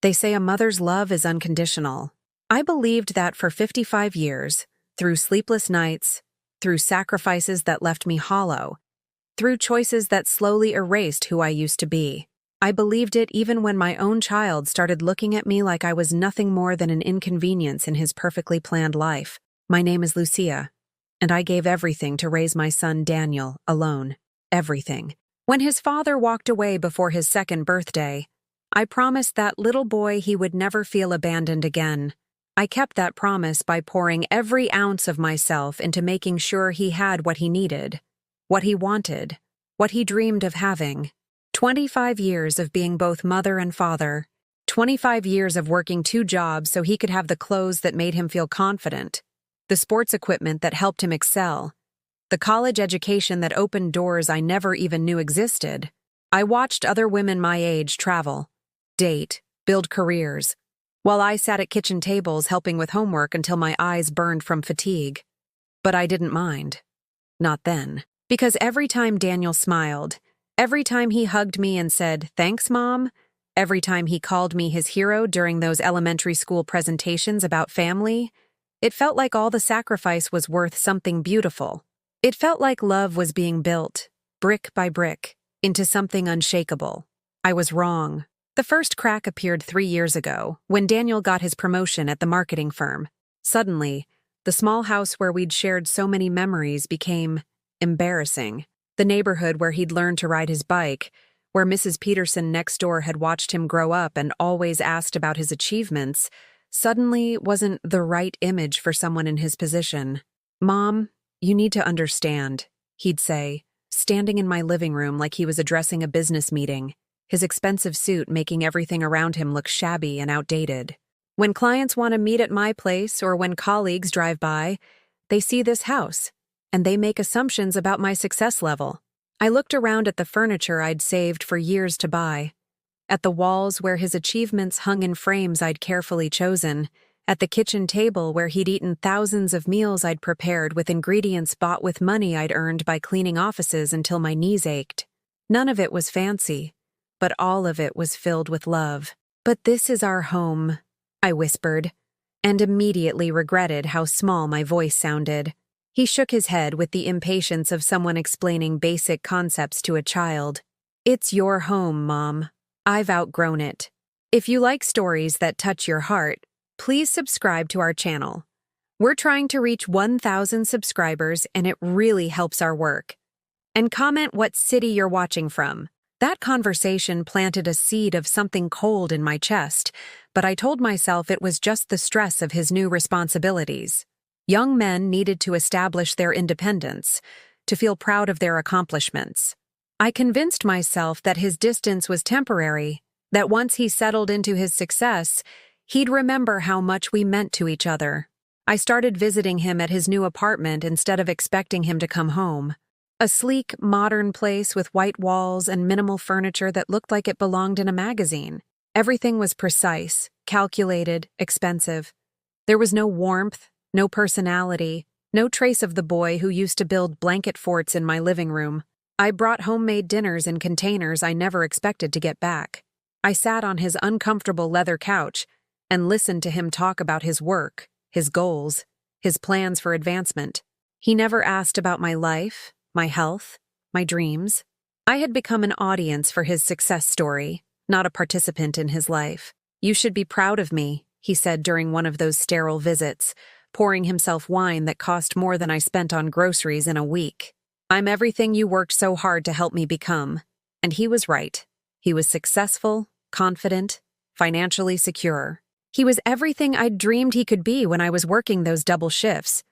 They say a mother's love is unconditional. I believed that for 55 years, through sleepless nights, through sacrifices that left me hollow, through choices that slowly erased who I used to be. I believed it even when my own child started looking at me like I was nothing more than an inconvenience in his perfectly planned life. My name is Lucia, and I gave everything to raise my son Daniel alone. Everything. When his father walked away before his second birthday, I promised that little boy he would never feel abandoned again. I kept that promise by pouring every ounce of myself into making sure he had what he needed, what he wanted, what he dreamed of having. 25 years of being both mother and father. 25 years of working 2 jobs so he could have the clothes that made him feel confident, the sports equipment that helped him excel, the college education that opened doors I never even knew existed. I watched other women my age travel, date, build careers, while I sat at kitchen tables helping with homework until my eyes burned from fatigue. But I didn't mind. Not then. Because every time Daniel smiled, every time he hugged me and said, "Thanks, Mom," every time he called me his hero during those elementary school presentations about family, it felt like all the sacrifice was worth something beautiful. It felt like love was being built, brick by brick, into something unshakable. I was wrong. The first crack appeared 3 years ago, when Daniel got his promotion at the marketing firm. Suddenly, the small house where we'd shared so many memories became embarrassing. The neighborhood where he'd learned to ride his bike, where Mrs. Peterson next door had watched him grow up and always asked about his achievements, suddenly wasn't the right image for someone in his position. "Mom, you need to understand," he'd say, standing in my living room like he was addressing a business meeting, his expensive suit making everything around him look shabby and outdated. "When clients want to meet at my place or when colleagues drive by, they see this house, and they make assumptions about my success level." I looked around at the furniture I'd saved for years to buy, at the walls where his achievements hung in frames I'd carefully chosen, at the kitchen table where he'd eaten thousands of meals I'd prepared with ingredients bought with money I'd earned by cleaning offices until my knees ached. None of it was fancy, but all of it was filled with love. "But this is our home," I whispered, and immediately regretted how small my voice sounded. He shook his head with the impatience of someone explaining basic concepts to a child. "It's your home, Mom. I've outgrown it. If you like stories that touch your heart, please subscribe to our channel. We're trying to reach 1,000 subscribers, and it really helps our work. And comment what city you're watching from." That conversation planted a seed of something cold in my chest, but I told myself it was just the stress of his new responsibilities. Young men needed to establish their independence, to feel proud of their accomplishments. I convinced myself that his distance was temporary, that once he settled into his success, he'd remember how much we meant to each other. I started visiting him at his new apartment instead of expecting him to come home. A sleek, modern place with white walls and minimal furniture that looked like it belonged in a magazine. Everything was precise, calculated, expensive. There was no warmth, no personality, no trace of the boy who used to build blanket forts in my living room. I brought homemade dinners in containers I never expected to get back. I sat on his uncomfortable leather couch and listened to him talk about his work, his goals, his plans for advancement. He never asked about my life, my health, my dreams. I had become an audience for his success story, not a participant in his life. "You should be proud of me," he said during one of those sterile visits, pouring himself wine that cost more than I spent on groceries in a week. "I'm everything you worked so hard to help me become." And he was right. He was successful, confident, financially secure. He was everything I'd dreamed he could be when I was working those double shifts,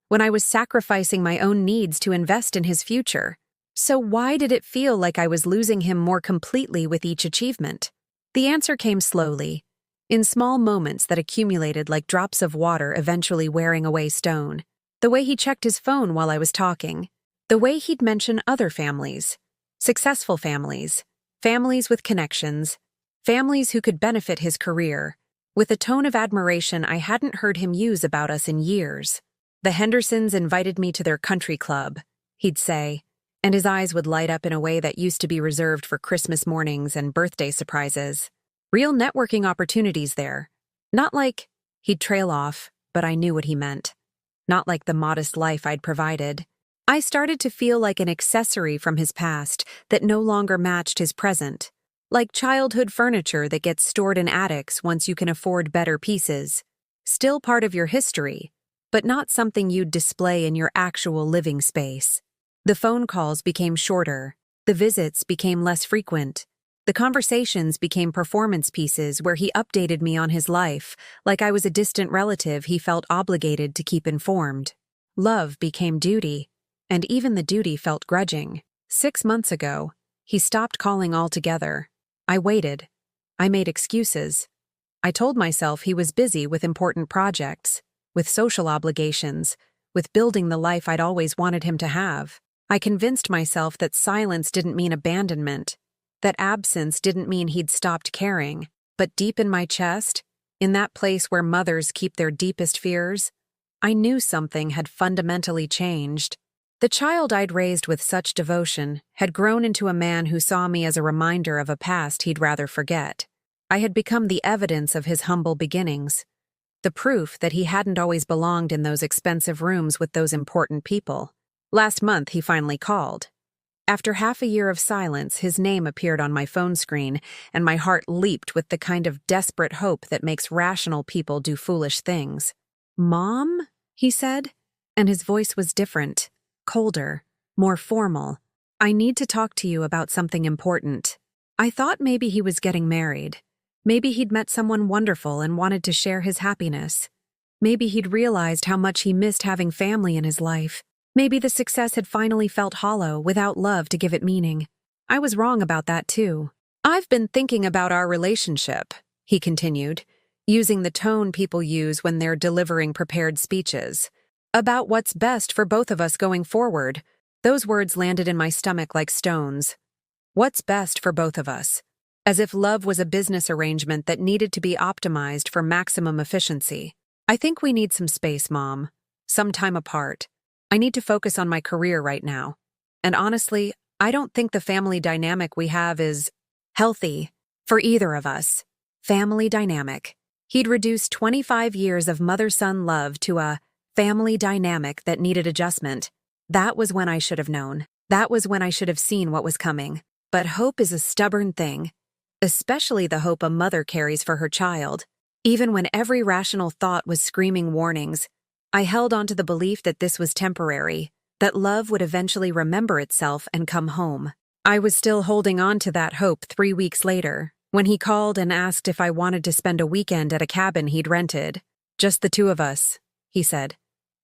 when I was sacrificing my own needs to invest in his future. So why did it feel like I was losing him more completely with each achievement? The answer came slowly, in small moments that accumulated like drops of water eventually wearing away stone. The way he checked his phone while I was talking. The way he'd mention other families. Successful families. Families with connections. Families who could benefit his career. With a tone of admiration I hadn't heard him use about us in years. "The Hendersons invited me to their country club," he'd say, and his eyes would light up in a way that used to be reserved for Christmas mornings and birthday surprises. Real networking opportunities there. Not like he'd trail off, but I knew what he meant. Not like the modest life I'd provided. I started to feel like an accessory from his past that no longer matched his present. Like childhood furniture that gets stored in attics once you can afford better pieces. Still part of your history, but not something you'd display in your actual living space. The phone calls became shorter. The visits became less frequent. The conversations became performance pieces where he updated me on his life, like I was a distant relative he felt obligated to keep informed. Love became duty, and even the duty felt grudging. 6 months ago, he stopped calling altogether. I waited. I made excuses. I told myself he was busy with important projects, with social obligations, with building the life I'd always wanted him to have. I convinced myself that silence didn't mean abandonment, that absence didn't mean he'd stopped caring. But deep in my chest, in that place where mothers keep their deepest fears, I knew something had fundamentally changed. The child I'd raised with such devotion had grown into a man who saw me as a reminder of a past he'd rather forget. I had become the evidence of his humble beginnings, the proof that he hadn't always belonged in those expensive rooms with those important people. Last month, he finally called. After half a year of silence, his name appeared on my phone screen, and my heart leaped with the kind of desperate hope that makes rational people do foolish things. "Mom?" he said, and his voice was different, colder, more formal. "I need to talk to you about something important." I thought maybe he was getting married. Maybe he'd met someone wonderful and wanted to share his happiness. Maybe he'd realized how much he missed having family in his life. Maybe the success had finally felt hollow without love to give it meaning. I was wrong about that too. "I've been thinking about our relationship," he continued, using the tone people use when they're delivering prepared speeches. "About what's best for both of us going forward." Those words landed in my stomach like stones. What's best for both of us? As if love was a business arrangement that needed to be optimized for maximum efficiency. "I think we need some space, Mom. Some time apart. I need to focus on my career right now. And honestly, I don't think the family dynamic we have is healthy for either of us." Family dynamic. He'd reduced 25 years of mother-son love to a family dynamic that needed adjustment. That was when I should have known. That was when I should have seen what was coming. But hope is a stubborn thing, especially the hope a mother carries for her child. Even when every rational thought was screaming warnings, I held on to the belief that this was temporary, that love would eventually remember itself and come home. I was still holding on to that hope 3 weeks later, when he called and asked if I wanted to spend a weekend at a cabin he'd rented. "Just the two of us," he said.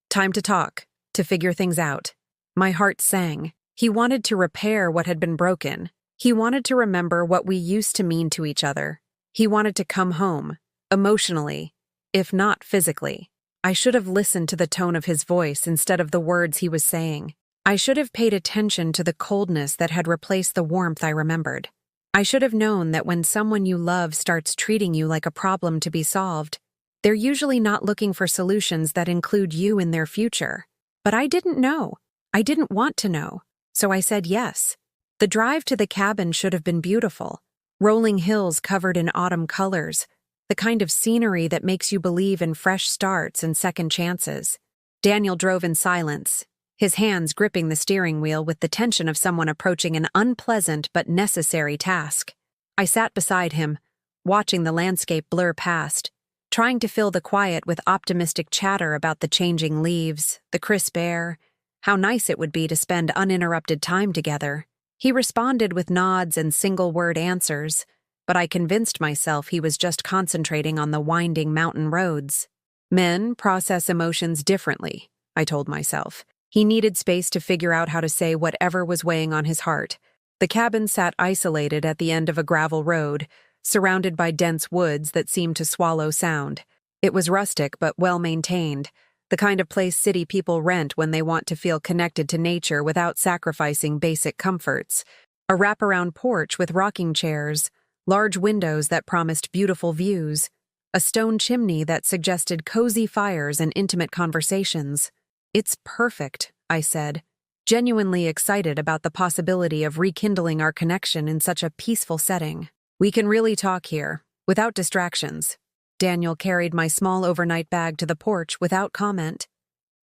"Time to talk, to figure things out." My heart sang. He wanted to repair what had been broken. He wanted to remember what we used to mean to each other. He wanted to come home, emotionally, if not physically. I should have listened to the tone of his voice instead of the words he was saying. I should have paid attention to the coldness that had replaced the warmth I remembered. I should have known that when someone you love starts treating you like a problem to be solved, they're usually not looking for solutions that include you in their future. But I didn't know. I didn't want to know. So I said yes. The drive to the cabin should have been beautiful. Rolling hills covered in autumn colors, the kind of scenery that makes you believe in fresh starts and second chances. Daniel drove in silence, his hands gripping the steering wheel with the tension of someone approaching an unpleasant but necessary task. I sat beside him, watching the landscape blur past, trying to fill the quiet with optimistic chatter about the changing leaves, the crisp air, how nice it would be to spend uninterrupted time together. He responded with nods and single-word answers, but I convinced myself he was just concentrating on the winding mountain roads. Men process emotions differently, I told myself. He needed space to figure out how to say whatever was weighing on his heart. The cabin sat isolated at the end of a gravel road, surrounded by dense woods that seemed to swallow sound. It was rustic but well-maintained, the kind of place city people rent when they want to feel connected to nature without sacrificing basic comforts. A wraparound porch with rocking chairs, large windows that promised beautiful views, a stone chimney that suggested cozy fires and intimate conversations. "It's perfect," I said, genuinely excited about the possibility of rekindling our connection in such a peaceful setting. "We can really talk here. without distractions. Daniel carried my small overnight bag to the porch without comment,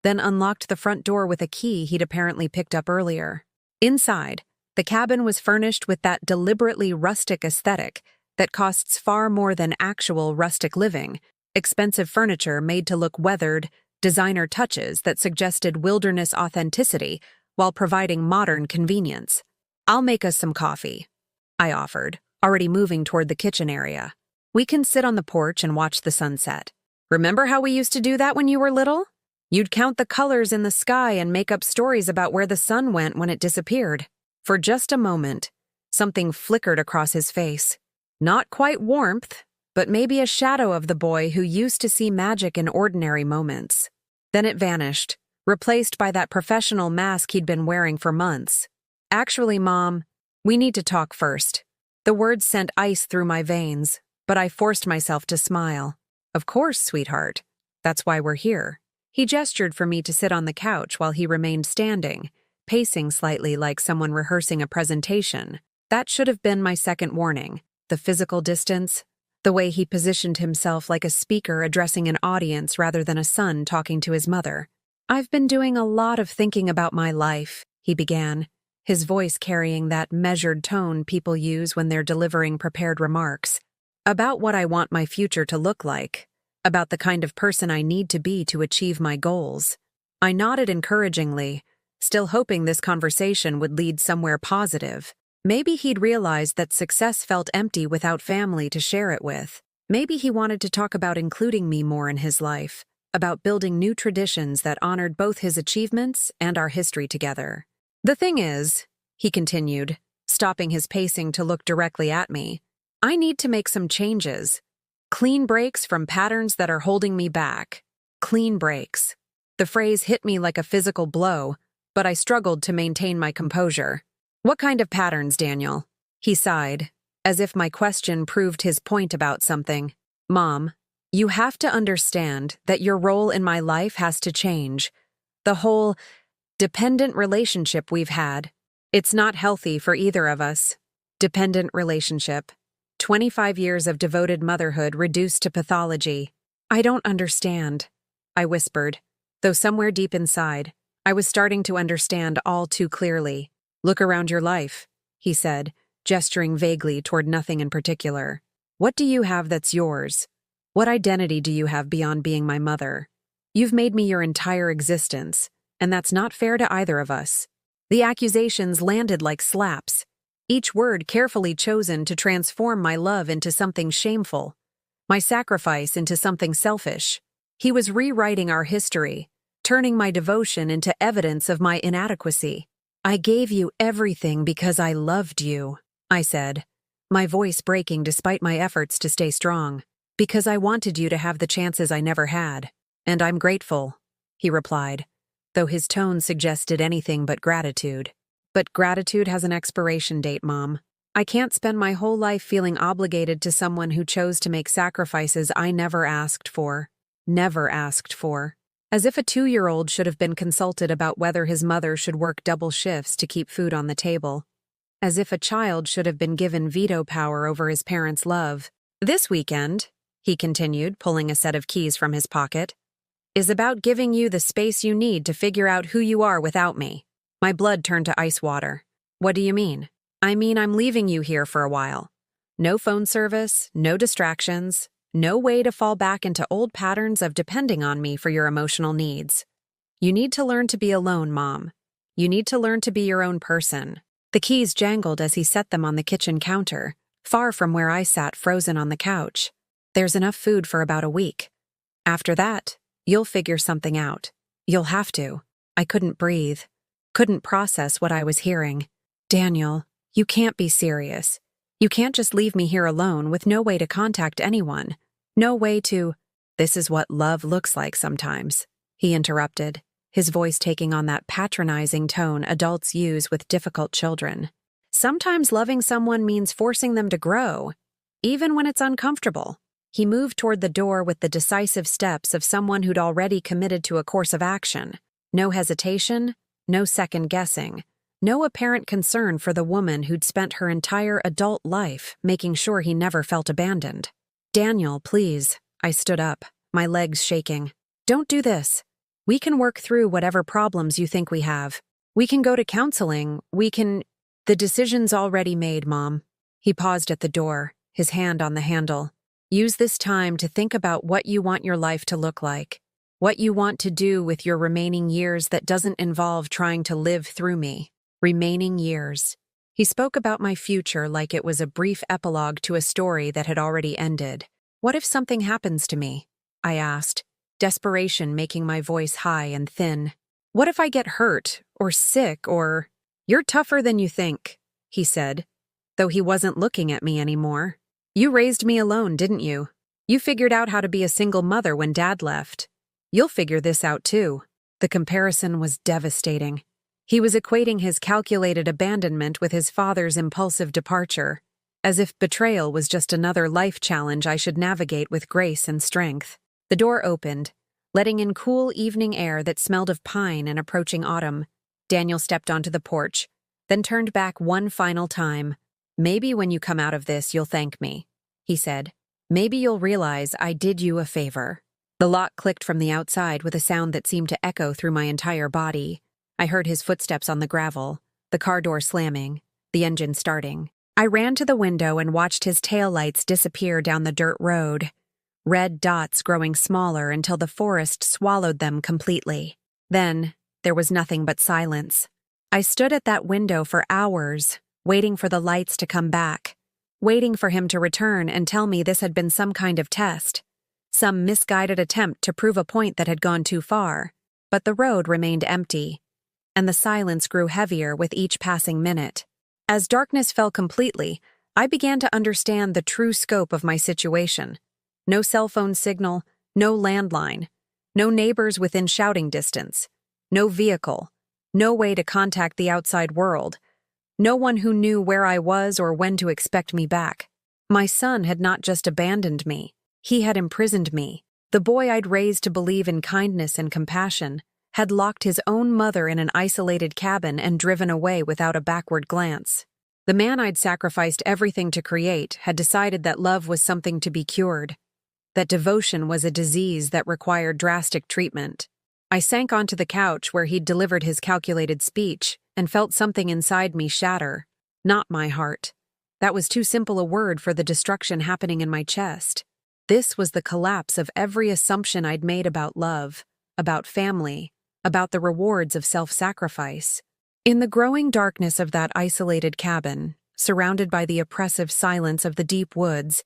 then unlocked the front door with a key he'd apparently picked up earlier. Inside, the cabin was furnished with that deliberately rustic aesthetic that costs far more than actual rustic living, expensive furniture made to look weathered, designer touches that suggested wilderness authenticity while providing modern convenience. "I'll make us some coffee," I offered, already moving toward the kitchen area. "We can sit on the porch and watch the sunset. Remember how we used to do that when you were little? You'd count the colors in the sky and make up stories about where the sun went when it disappeared." For just a moment, something flickered across his face. Not quite warmth, but maybe a shadow of the boy who used to see magic in ordinary moments. Then it vanished, replaced by that professional mask he'd been wearing for months. "Actually, Mom, we need to talk first." The words sent ice through my veins, but I forced myself to smile. "Of course, sweetheart. That's why we're here." He gestured for me to sit on the couch while he remained standing, pacing slightly like someone rehearsing a presentation. That should have been my second warning. The physical distance, the way he positioned himself like a speaker addressing an audience rather than a son talking to his mother. "I've been doing a lot of thinking about my life," he began, his voice carrying that measured tone people use when they're delivering prepared remarks. "About what I want my future to look like, about the kind of person I need to be to achieve my goals." I nodded encouragingly, still hoping this conversation would lead somewhere positive. Maybe he'd realized that success felt empty without family to share it with. Maybe he wanted to talk about including me more in his life, about building new traditions that honored both his achievements and our history together. "The thing is," he continued, stopping his pacing to look directly at me, "I need to make some changes. Clean breaks from patterns that are holding me back. Clean breaks." The phrase hit me like a physical blow, but I struggled to maintain my composure. "What kind of patterns, Daniel?" He sighed, as if my question proved his point about something. "Mom, you have to understand that your role in my life has to change. The whole dependent relationship we've had. It's not healthy for either of us." Dependent relationship. 25 years of devoted motherhood reduced to pathology. "I don't understand," I whispered, though somewhere deep inside, I was starting to understand all too clearly. "Look around your life," he said, gesturing vaguely toward nothing in particular. "What do you have that's yours? What identity do you have beyond being my mother? You've made me your entire existence, and that's not fair to either of us." The accusations landed like slaps, each word carefully chosen to transform my love into something shameful, my sacrifice into something selfish. He was rewriting our history, turning my devotion into evidence of my inadequacy. "I gave you everything because I loved you," I said, my voice breaking despite my efforts to stay strong. "Because I wanted you to have the chances I never had. And I'm grateful," he replied, though his tone suggested anything but gratitude. "But gratitude has an expiration date, Mom. I can't spend my whole life feeling obligated to someone who chose to make sacrifices I never asked for. Never asked for. As if a 2-year-old should have been consulted about whether his mother should work double shifts to keep food on the table. As if a child should have been given veto power over his parents' love. This weekend," he continued, pulling a set of keys from his pocket, "is about giving you the space you need to figure out who you are without me." My blood turned to ice water. "What do you mean?" "I mean I'm leaving you here for a while. No phone service, no distractions. No way to fall back into old patterns of depending on me for your emotional needs. You need to learn to be alone, Mom. You need to learn to be your own person." The keys jangled as he set them on the kitchen counter, far from where I sat frozen on the couch. "There's enough food for about a week. After that, you'll figure something out. You'll have to." I couldn't breathe, couldn't process what I was hearing. "Daniel, you can't be serious. You can't just leave me here alone with no way to contact anyone. No way to—" "This is what love looks like sometimes," he interrupted, his voice taking on that patronizing tone adults use with difficult children. "Sometimes loving someone means forcing them to grow, even when it's uncomfortable." He moved toward the door with the decisive steps of someone who'd already committed to a course of action. No hesitation, no second-guessing, no apparent concern for the woman who'd spent her entire adult life making sure he never felt abandoned. Daniel, please. I stood up, my legs shaking. Don't do this. We can work through whatever problems you think we have. We can go to counseling. The decision's already made, Mom. He paused at the door, his hand on the handle. Use this time to think about what you want your life to look like. What you want to do with your remaining years that doesn't involve trying to live through me. Remaining years. He spoke about my future like it was a brief epilogue to a story that had already ended. What if something happens to me? I asked, desperation making my voice high and thin. What if I get hurt, or sick, or... You're tougher than you think, he said, though he wasn't looking at me anymore. You raised me alone, didn't you? You figured out how to be a single mother when Dad left. You'll figure this out too. The comparison was devastating. He was equating his calculated abandonment with his father's impulsive departure, as if betrayal was just another life challenge I should navigate with grace and strength. The door opened, letting in cool evening air that smelled of pine and approaching autumn. Daniel stepped onto the porch, then turned back one final time. Maybe when you come out of this, you'll thank me, he said. Maybe you'll realize I did you a favor. The lock clicked from the outside with a sound that seemed to echo through my entire body. I heard his footsteps on the gravel, the car door slamming, the engine starting. I ran to the window and watched his taillights disappear down the dirt road, red dots growing smaller until the forest swallowed them completely. Then, there was nothing but silence. I stood at that window for hours, waiting for the lights to come back, waiting for him to return and tell me this had been some kind of test, some misguided attempt to prove a point that had gone too far. But the road remained empty, and the silence grew heavier with each passing minute. As darkness fell completely, I began to understand the true scope of my situation. No cell phone signal, no landline, no neighbors within shouting distance, no vehicle, no way to contact the outside world, no one who knew where I was or when to expect me back. My son had not just abandoned me, he had imprisoned me. The boy I'd raised to believe in kindness and compassion had locked his own mother in an isolated cabin and driven away without a backward glance. The man I'd sacrificed everything to create had decided that love was something to be cured, that devotion was a disease that required drastic treatment. I sank onto the couch where he'd delivered his calculated speech and felt something inside me shatter. Not my heart. That was too simple a word for the destruction happening in my chest. This was the collapse of every assumption I'd made about love, about family, about the rewards of self-sacrifice. In the growing darkness of that isolated cabin, surrounded by the oppressive silence of the deep woods,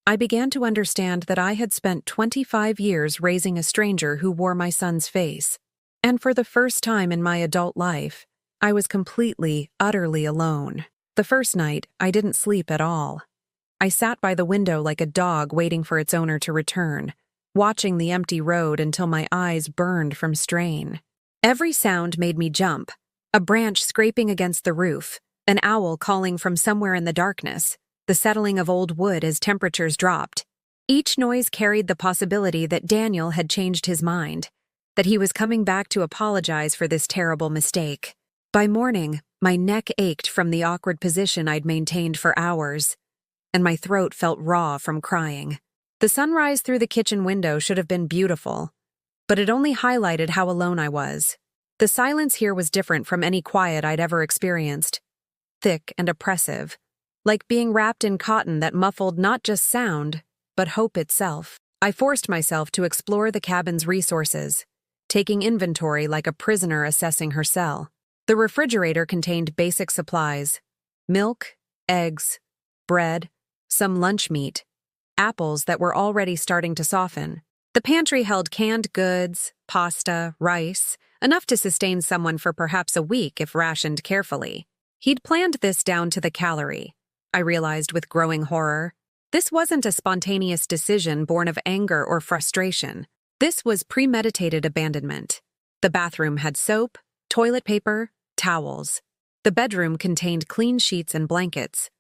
I began to understand that I had spent 25 years raising a stranger who wore my son's face. And for the first time in my adult life, I was completely, utterly alone. The first night, I didn't sleep at all. I sat by the window like a dog waiting for its owner to return, watching the empty road until my eyes burned from strain. Every sound made me jump. A branch scraping against the roof, an owl calling from somewhere in the darkness, the settling of old wood as temperatures dropped. Each noise carried the possibility that Daniel had changed his mind, that he was coming back to apologize for this terrible mistake. By morning, my neck ached from the awkward position I'd maintained for hours, and my throat felt raw from crying. The sunrise through the kitchen window should have been beautiful, but it only highlighted how alone I was. The silence here was different from any quiet I'd ever experienced. Thick and oppressive, like being wrapped in cotton that muffled not just sound, but hope itself. I forced myself to explore the cabin's resources, taking inventory like a prisoner assessing her cell. The refrigerator contained basic supplies: milk, eggs, bread, some lunch meat, apples that were already starting to soften. The pantry held canned goods, pasta, rice, enough to sustain someone for perhaps a week if rationed carefully. He'd planned this down to the calorie, I realized with growing horror. This wasn't a spontaneous decision born of anger or frustration. This was premeditated abandonment. The bathroom had soap, toilet paper, towels. The bedroom contained clean sheets and blankets.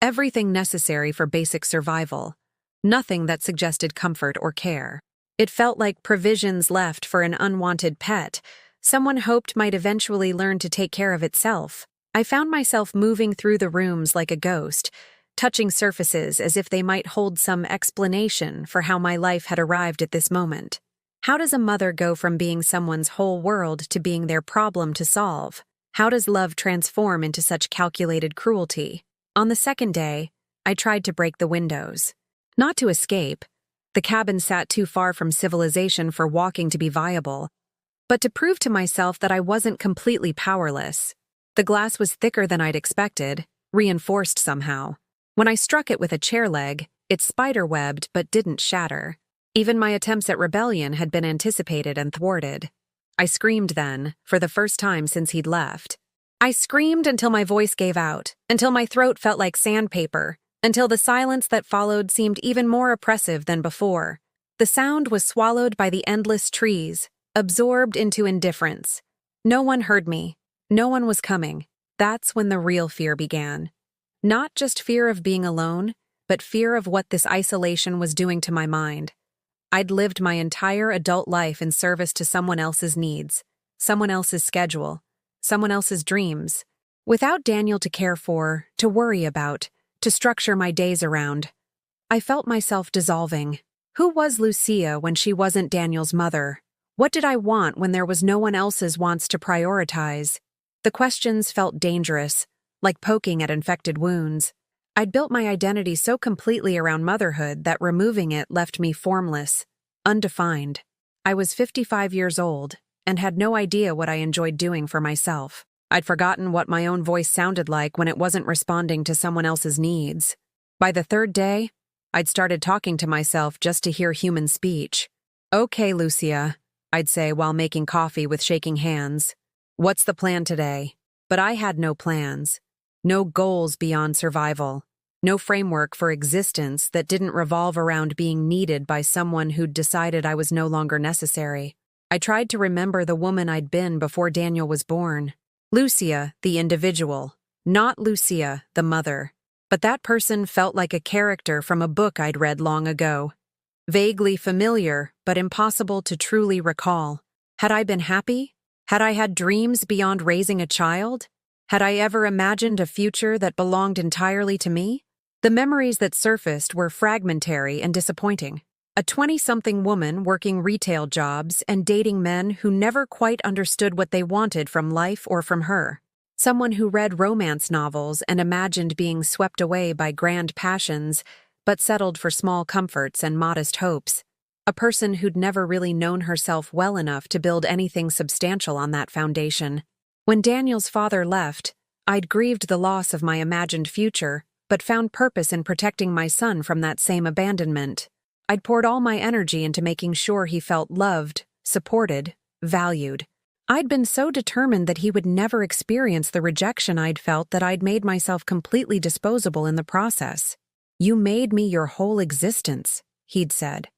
Everything necessary for basic survival. Nothing that suggested comfort or care. It felt like provisions left for an unwanted pet, someone hoped might eventually learn to take care of itself. I found myself moving through the rooms like a ghost, touching surfaces as if they might hold some explanation for how my life had arrived at this moment. How does a mother go from being someone's whole world to being their problem to solve? How does love transform into such calculated cruelty? On the second day, I tried to break the windows. Not to escape. The cabin sat too far from civilization for walking to be viable, but to prove to myself that I wasn't completely powerless. The glass was thicker than I'd expected, reinforced somehow. When I struck it with a chair leg, it spider-webbed but didn't shatter. Even my attempts at rebellion had been anticipated and thwarted. I screamed then, for the first time since he'd left. I screamed until my voice gave out, until my throat felt like sandpaper, until the silence that followed seemed even more oppressive than before. The sound was swallowed by the endless trees, absorbed into indifference. No one heard me. No one was coming. That's when the real fear began. Not just fear of being alone, but fear of what this isolation was doing to my mind. I'd lived my entire adult life in service to someone else's needs, someone else's schedule, someone else's dreams. Without Daniel to care for, to worry about, to structure my days around, I felt myself dissolving. Who was Lucia when she wasn't Daniel's mother? What did I want when there was no one else's wants to prioritize? The questions felt dangerous, like poking at infected wounds. I'd built my identity so completely around motherhood that removing it left me formless, undefined. I was 55 years old and had no idea what I enjoyed doing for myself. I'd forgotten what my own voice sounded like when it wasn't responding to someone else's needs. By the third day, I'd started talking to myself just to hear human speech. "Okay, Lucia," I'd say while making coffee with shaking hands. "What's the plan today?" But I had no plans. No goals beyond survival. No framework for existence that didn't revolve around being needed by someone who'd decided I was no longer necessary. I tried to remember the woman I'd been before Daniel was born. Lucia, the individual, not Lucia, the mother. But that person felt like a character from a book I'd read long ago. Vaguely familiar, but impossible to truly recall. Had I been happy? Had I had dreams beyond raising a child? Had I ever imagined a future that belonged entirely to me? The memories that surfaced were fragmentary and disappointing. A 20-something woman working retail jobs and dating men who never quite understood what they wanted from life or from her. Someone who read romance novels and imagined being swept away by grand passions, but settled for small comforts and modest hopes. A person who'd never really known herself well enough to build anything substantial on that foundation. When Daniel's father left, I'd grieved the loss of my imagined future, but found purpose in protecting my son from that same abandonment. I'd poured all my energy into making sure he felt loved, supported, valued. I'd been so determined that he would never experience the rejection I'd felt that I'd made myself completely disposable in the process. "You made me your whole existence," he'd said.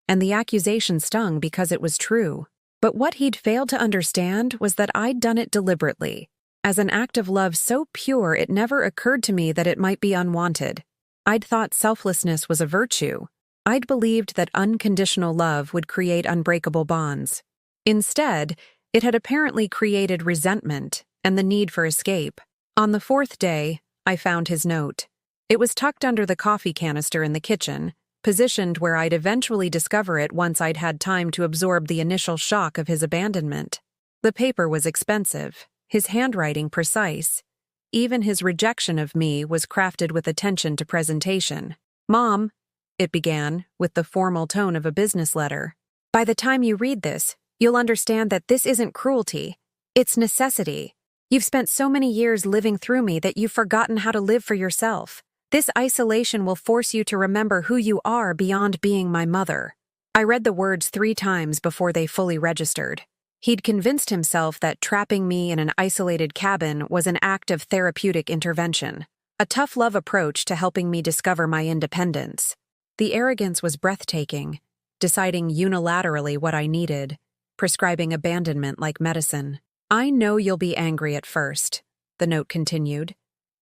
And the accusation stung because it was true. But what he'd failed to understand was that I'd done it deliberately, as an act of love so pure it never occurred to me that it might be unwanted. I'd thought selflessness was a virtue. I'd believed that unconditional love would create unbreakable bonds. Instead, it had apparently created resentment and the need for escape. On the fourth day, I found his note. It was tucked under the coffee canister in the kitchen, positioned where I'd eventually discover it once I'd had time to absorb the initial shock of his abandonment. The paper was expensive, his handwriting precise. Even his rejection of me was crafted with attention to presentation. "Mom," it began, with the formal tone of a business letter. "By the time you read this, you'll understand that this isn't cruelty. It's necessity. You've spent so many years living through me that you've forgotten how to live for yourself. This isolation will force you to remember who you are beyond being my mother." I read the words 3 times before they fully registered. He'd convinced himself that trapping me in an isolated cabin was an act of therapeutic intervention, a tough love approach to helping me discover my independence. The arrogance was breathtaking, deciding unilaterally what I needed, prescribing abandonment like medicine. "I know you'll be angry at first," the note continued.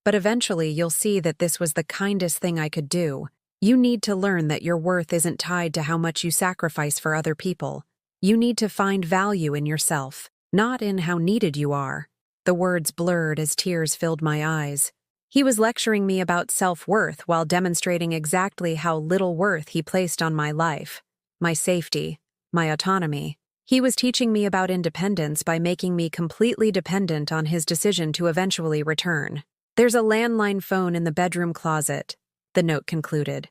"But eventually you'll see that this was the kindest thing I could do. You need to learn that your worth isn't tied to how much you sacrifice for other people. You need to find value in yourself, not in how needed you are." The words blurred as tears filled my eyes. He was lecturing me about self-worth while demonstrating exactly how little worth he placed on my life, my safety, my autonomy. He was teaching me about independence by making me completely dependent on his decision to eventually return. "There's a landline phone in the bedroom closet," the note concluded,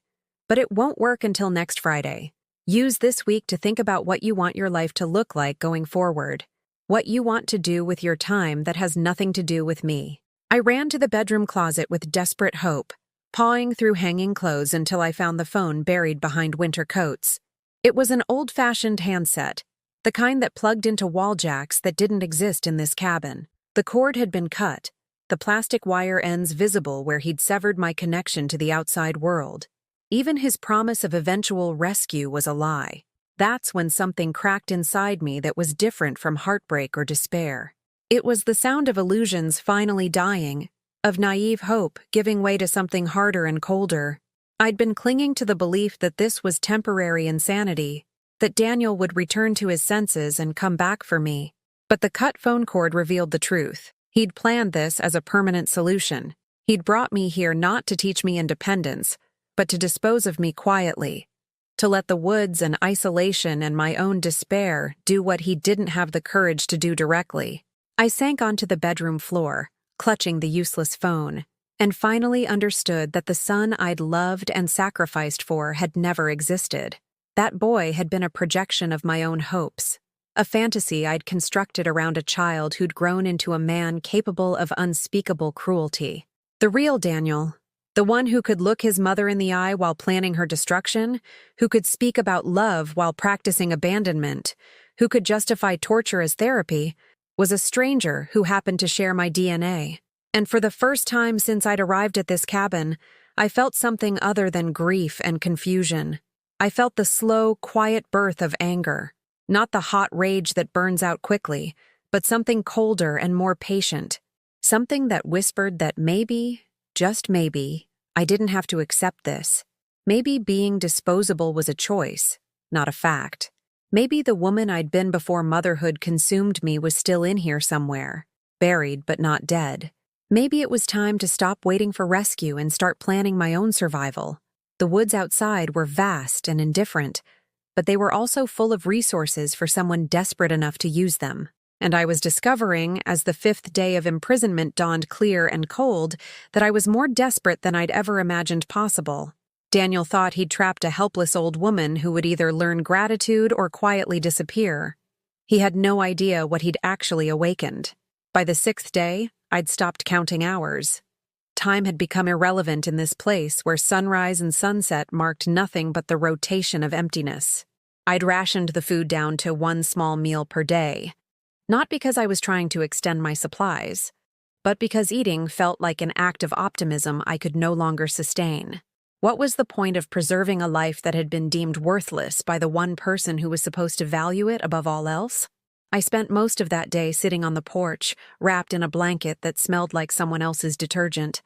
"but it won't work until next Friday. Use this week to think about what you want your life to look like going forward, what you want to do with your time that has nothing to do with me." I ran to the bedroom closet with desperate hope, pawing through hanging clothes until I found the phone buried behind winter coats. It was an old-fashioned handset, the kind that plugged into wall jacks that didn't exist in this cabin. The cord had been cut, the plastic wire ends visible where he'd severed my connection to the outside world. Even his promise of eventual rescue was a lie. That's when something cracked inside me that was different from heartbreak or despair. It was the sound of illusions finally dying, of naive hope giving way to something harder and colder. I'd been clinging to the belief that this was temporary insanity, that Daniel would return to his senses and come back for me. But the cut phone cord revealed the truth. He'd planned this as a permanent solution. He'd brought me here not to teach me independence, but to dispose of me quietly, to let the woods and isolation and my own despair do what he didn't have the courage to do directly. I sank onto the bedroom floor, clutching the useless phone, and finally understood that the son I'd loved and sacrificed for had never existed. That boy had been a projection of my own hopes, a fantasy I'd constructed around a child who'd grown into a man capable of unspeakable cruelty. The real Daniel, the one who could look his mother in the eye while planning her destruction, who could speak about love while practicing abandonment, who could justify torture as therapy, was a stranger who happened to share my DNA. And for the first time since I'd arrived at this cabin, I felt something other than grief and confusion. I felt the slow, quiet birth of anger, not the hot rage that burns out quickly, but something colder and more patient, something that whispered that maybe, just maybe, I didn't have to accept this. Maybe being disposable was a choice, not a fact. Maybe the woman I'd been before motherhood consumed me was still in here somewhere, buried but not dead. Maybe it was time to stop waiting for rescue and start planning my own survival. The woods outside were vast and indifferent, but they were also full of resources for someone desperate enough to use them. And I was discovering, as the 5th day of imprisonment dawned clear and cold, that I was more desperate than I'd ever imagined possible. Daniel thought he'd trapped a helpless old woman who would either learn gratitude or quietly disappear. He had no idea what he'd actually awakened. By the 6th day, I'd stopped counting hours. Time had become irrelevant in this place where sunrise and sunset marked nothing but the rotation of emptiness. I'd rationed the food down to one small meal per day, not because I was trying to extend my supplies, but because eating felt like an act of optimism I could no longer sustain. What was the point of preserving a life that had been deemed worthless by the one person who was supposed to value it above all else? I spent most of that day sitting on the porch, wrapped in a blanket that smelled like someone else's detergent,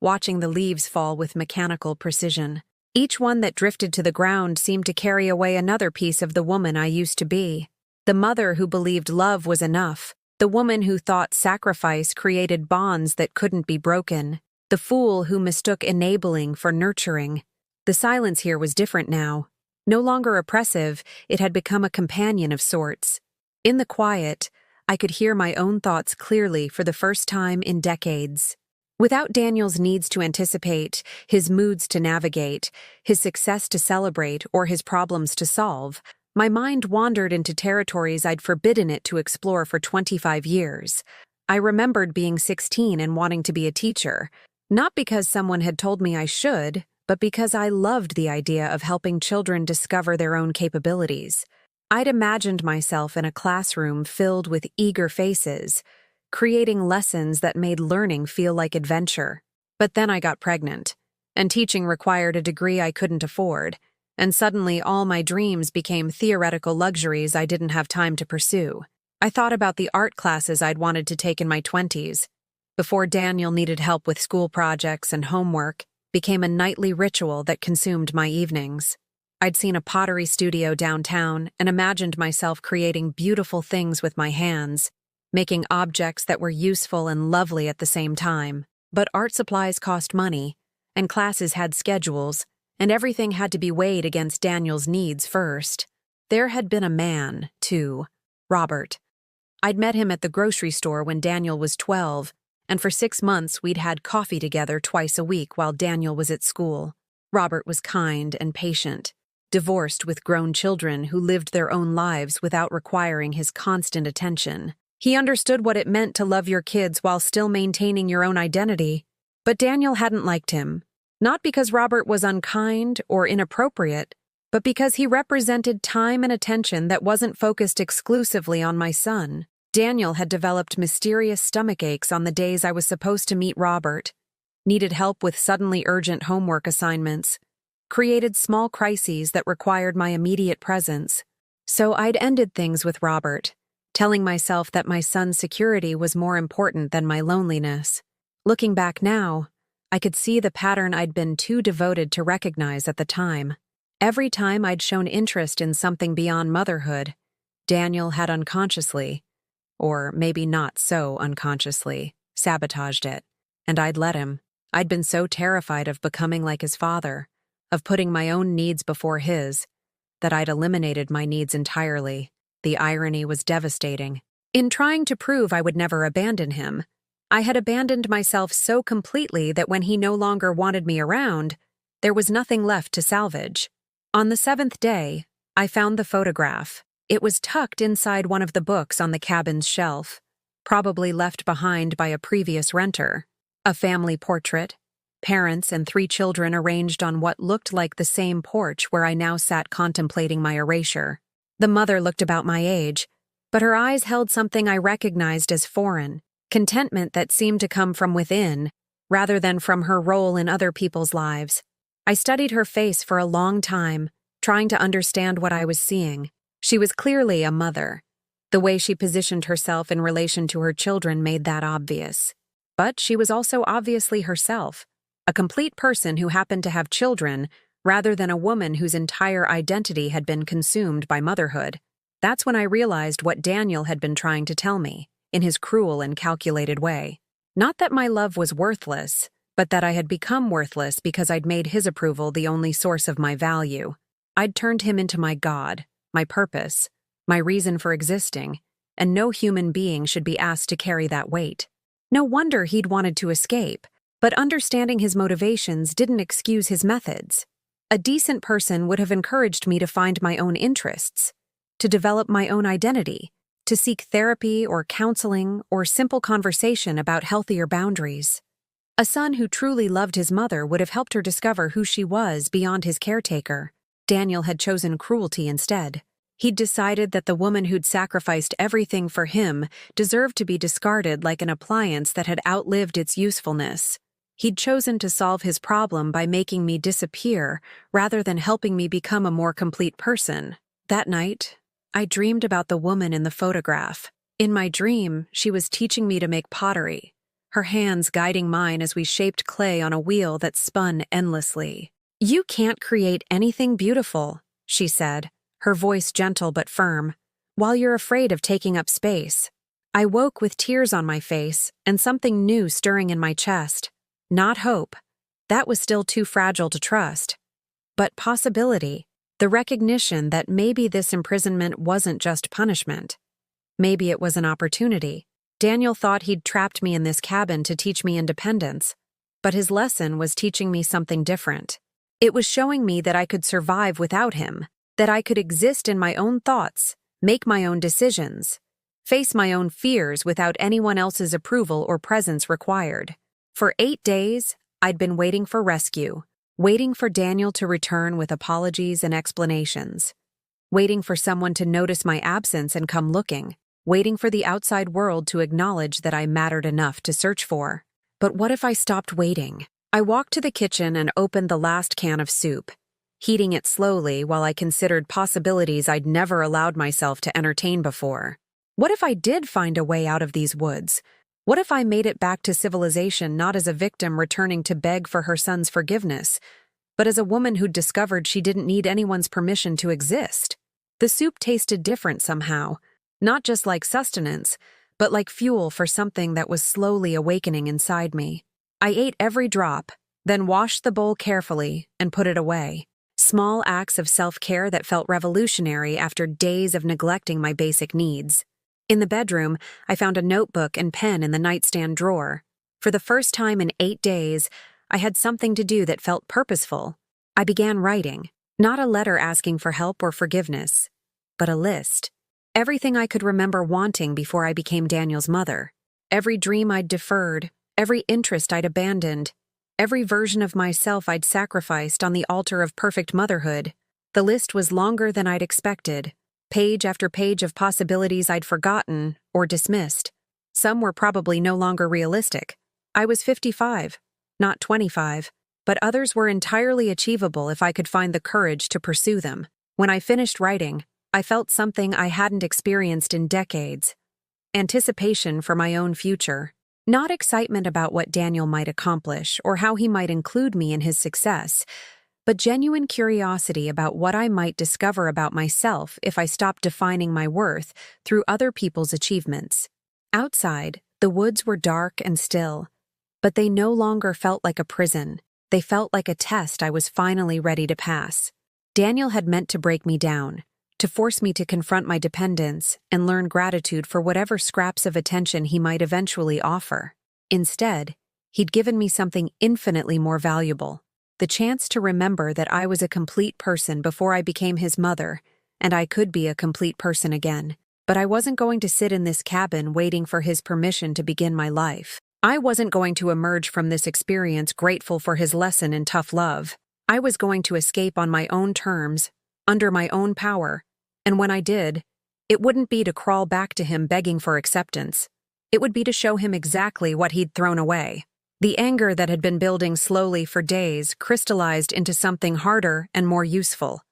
watching the leaves fall with mechanical precision. Each one that drifted to the ground seemed to carry away another piece of the woman I used to be. The mother who believed love was enough, the woman who thought sacrifice created bonds that couldn't be broken, the fool who mistook enabling for nurturing. The silence here was different now. No longer oppressive, it had become a companion of sorts. In the quiet, I could hear my own thoughts clearly for the first time in decades. Without Daniel's needs to anticipate, his moods to navigate, his success to celebrate, or his problems to solve, my mind wandered into territories I'd forbidden it to explore for 25 years. I remembered being 16 and wanting to be a teacher, not because someone had told me I should, but because I loved the idea of helping children discover their own capabilities. I'd imagined myself in a classroom filled with eager faces, creating lessons that made learning feel like adventure. But then I got pregnant, and teaching required a degree I couldn't afford, and suddenly all my dreams became theoretical luxuries I didn't have time to pursue. I thought about the art classes I'd wanted to take in my 20s, before Daniel needed help with school projects and homework, became a nightly ritual that consumed my evenings. I'd seen a pottery studio downtown and imagined myself creating beautiful things with my hands, making objects that were useful and lovely at the same time. But art supplies cost money, and classes had schedules, and everything had to be weighed against Daniel's needs first. There had been a man, too, Robert. I'd met him at the grocery store when Daniel was 12, and for 6 months we'd had coffee together twice a week while Daniel was at school. Robert was kind and patient, divorced with grown children who lived their own lives without requiring his constant attention. He understood what it meant to love your kids while still maintaining your own identity. But Daniel hadn't liked him, not because Robert was unkind or inappropriate, but because he represented time and attention that wasn't focused exclusively on my son. Daniel had developed mysterious stomach aches on the days I was supposed to meet Robert, needed help with suddenly urgent homework assignments, created small crises that required my immediate presence. So I'd ended things with Robert, telling myself that my son's security was more important than my loneliness. Looking back now, I could see the pattern I'd been too devoted to recognize at the time. Every time I'd shown interest in something beyond motherhood, Daniel had unconsciously, or maybe not so unconsciously, sabotaged it, and I'd let him. I'd been so terrified of becoming like his father, of putting my own needs before his, that I'd eliminated my needs entirely. The irony was devastating. In trying to prove I would never abandon him, I had abandoned myself so completely that when he no longer wanted me around, there was nothing left to salvage. On the 7th day, I found the photograph. It was tucked inside one of the books on the cabin's shelf, probably left behind by a previous renter. A family portrait, parents and 3 children arranged on what looked like the same porch where I now sat contemplating my erasure. The mother looked about my age, but her eyes held something I recognized as foreign, contentment that seemed to come from within, rather than from her role in other people's lives. I studied her face for a long time, trying to understand what I was seeing. She was clearly a mother. The way she positioned herself in relation to her children made that obvious. But she was also obviously herself, a complete person who happened to have children, rather than a woman whose entire identity had been consumed by motherhood. That's when I realized what Daniel had been trying to tell me, in his cruel and calculated way. Not that my love was worthless, but that I had become worthless because I'd made his approval the only source of my value. I'd turned him into my God, my purpose, my reason for existing, and no human being should be asked to carry that weight. No wonder he'd wanted to escape, but understanding his motivations didn't excuse his methods. A decent person would have encouraged me to find my own interests, to develop my own identity, to seek therapy or counseling or simple conversation about healthier boundaries. A son who truly loved his mother would have helped her discover who she was beyond his caretaker. Daniel had chosen cruelty instead. He'd decided that the woman who'd sacrificed everything for him deserved to be discarded like an appliance that had outlived its usefulness. He'd chosen to solve his problem by making me disappear rather than helping me become a more complete person. That night, I dreamed about the woman in the photograph. In my dream, she was teaching me to make pottery, her hands guiding mine as we shaped clay on a wheel that spun endlessly. "You can't create anything beautiful," she said, her voice gentle but firm, "while you're afraid of taking up space." I woke with tears on my face and something new stirring in my chest. Not hope. That was still too fragile to trust. But possibility. The recognition that maybe this imprisonment wasn't just punishment. Maybe it was an opportunity. Daniel thought he'd trapped me in this cabin to teach me independence, but his lesson was teaching me something different. It was showing me that I could survive without him, that I could exist in my own thoughts, make my own decisions, face my own fears without anyone else's approval or presence required. For 8 days, I'd been waiting for rescue, waiting for Daniel to return with apologies and explanations, waiting for someone to notice my absence and come looking, waiting for the outside world to acknowledge that I mattered enough to search for. But what if I stopped waiting? I walked to the kitchen and opened the last can of soup, heating it slowly while I considered possibilities I'd never allowed myself to entertain before. What if I did find a way out of these woods? What if I made it back to civilization not as a victim returning to beg for her son's forgiveness, but as a woman who'd discovered she didn't need anyone's permission to exist? The soup tasted different somehow, not just like sustenance, but like fuel for something that was slowly awakening inside me. I ate every drop, then washed the bowl carefully and put it away. Small acts of self-care that felt revolutionary after days of neglecting my basic needs. In the bedroom, I found a notebook and pen in the nightstand drawer. For the first time in 8 days, I had something to do that felt purposeful. I began writing, not a letter asking for help or forgiveness, but a list. Everything I could remember wanting before I became Daniel's mother. Every dream I'd deferred, every interest I'd abandoned, every version of myself I'd sacrificed on the altar of perfect motherhood. The list was longer than I'd expected, page after page of possibilities I'd forgotten or dismissed. Some were probably no longer realistic. I was 55, not 25, but others were entirely achievable if I could find the courage to pursue them. When I finished writing, I felt something I hadn't experienced in decades. Anticipation for my own future. Not excitement about what Daniel might accomplish or how he might include me in his success, but genuine curiosity about what I might discover about myself if I stopped defining my worth through other people's achievements. Outside, the woods were dark and still, but they no longer felt like a prison. They felt like a test I was finally ready to pass. Daniel had meant to break me down, to force me to confront my dependence and learn gratitude for whatever scraps of attention he might eventually offer. Instead, he'd given me something infinitely more valuable, the chance to remember that I was a complete person before I became his mother, and I could be a complete person again. But I wasn't going to sit in this cabin waiting for his permission to begin my life. I wasn't going to emerge from this experience grateful for his lesson in tough love. I was going to escape on my own terms, under my own power, and when I did, it wouldn't be to crawl back to him begging for acceptance. It would be to show him exactly what he'd thrown away. The anger that had been building slowly for days crystallized into something harder and more useful: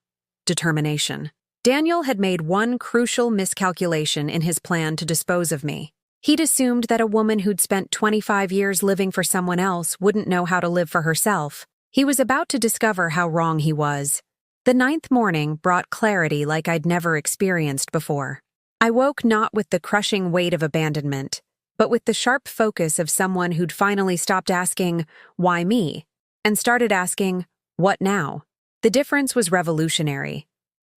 determination. Daniel had made one crucial miscalculation in his plan to dispose of me. He'd assumed that a woman who'd spent 25 years living for someone else wouldn't know how to live for herself. He was about to discover how wrong he was. The 9th morning brought clarity like I'd never experienced before. I woke not with the crushing weight of abandonment, but with the sharp focus of someone who'd finally stopped asking, "Why me?" and started asking, "What now?" The difference was revolutionary.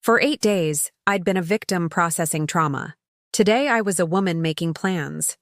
For 8 days, I'd been a victim processing trauma. Today, I was a woman making plans.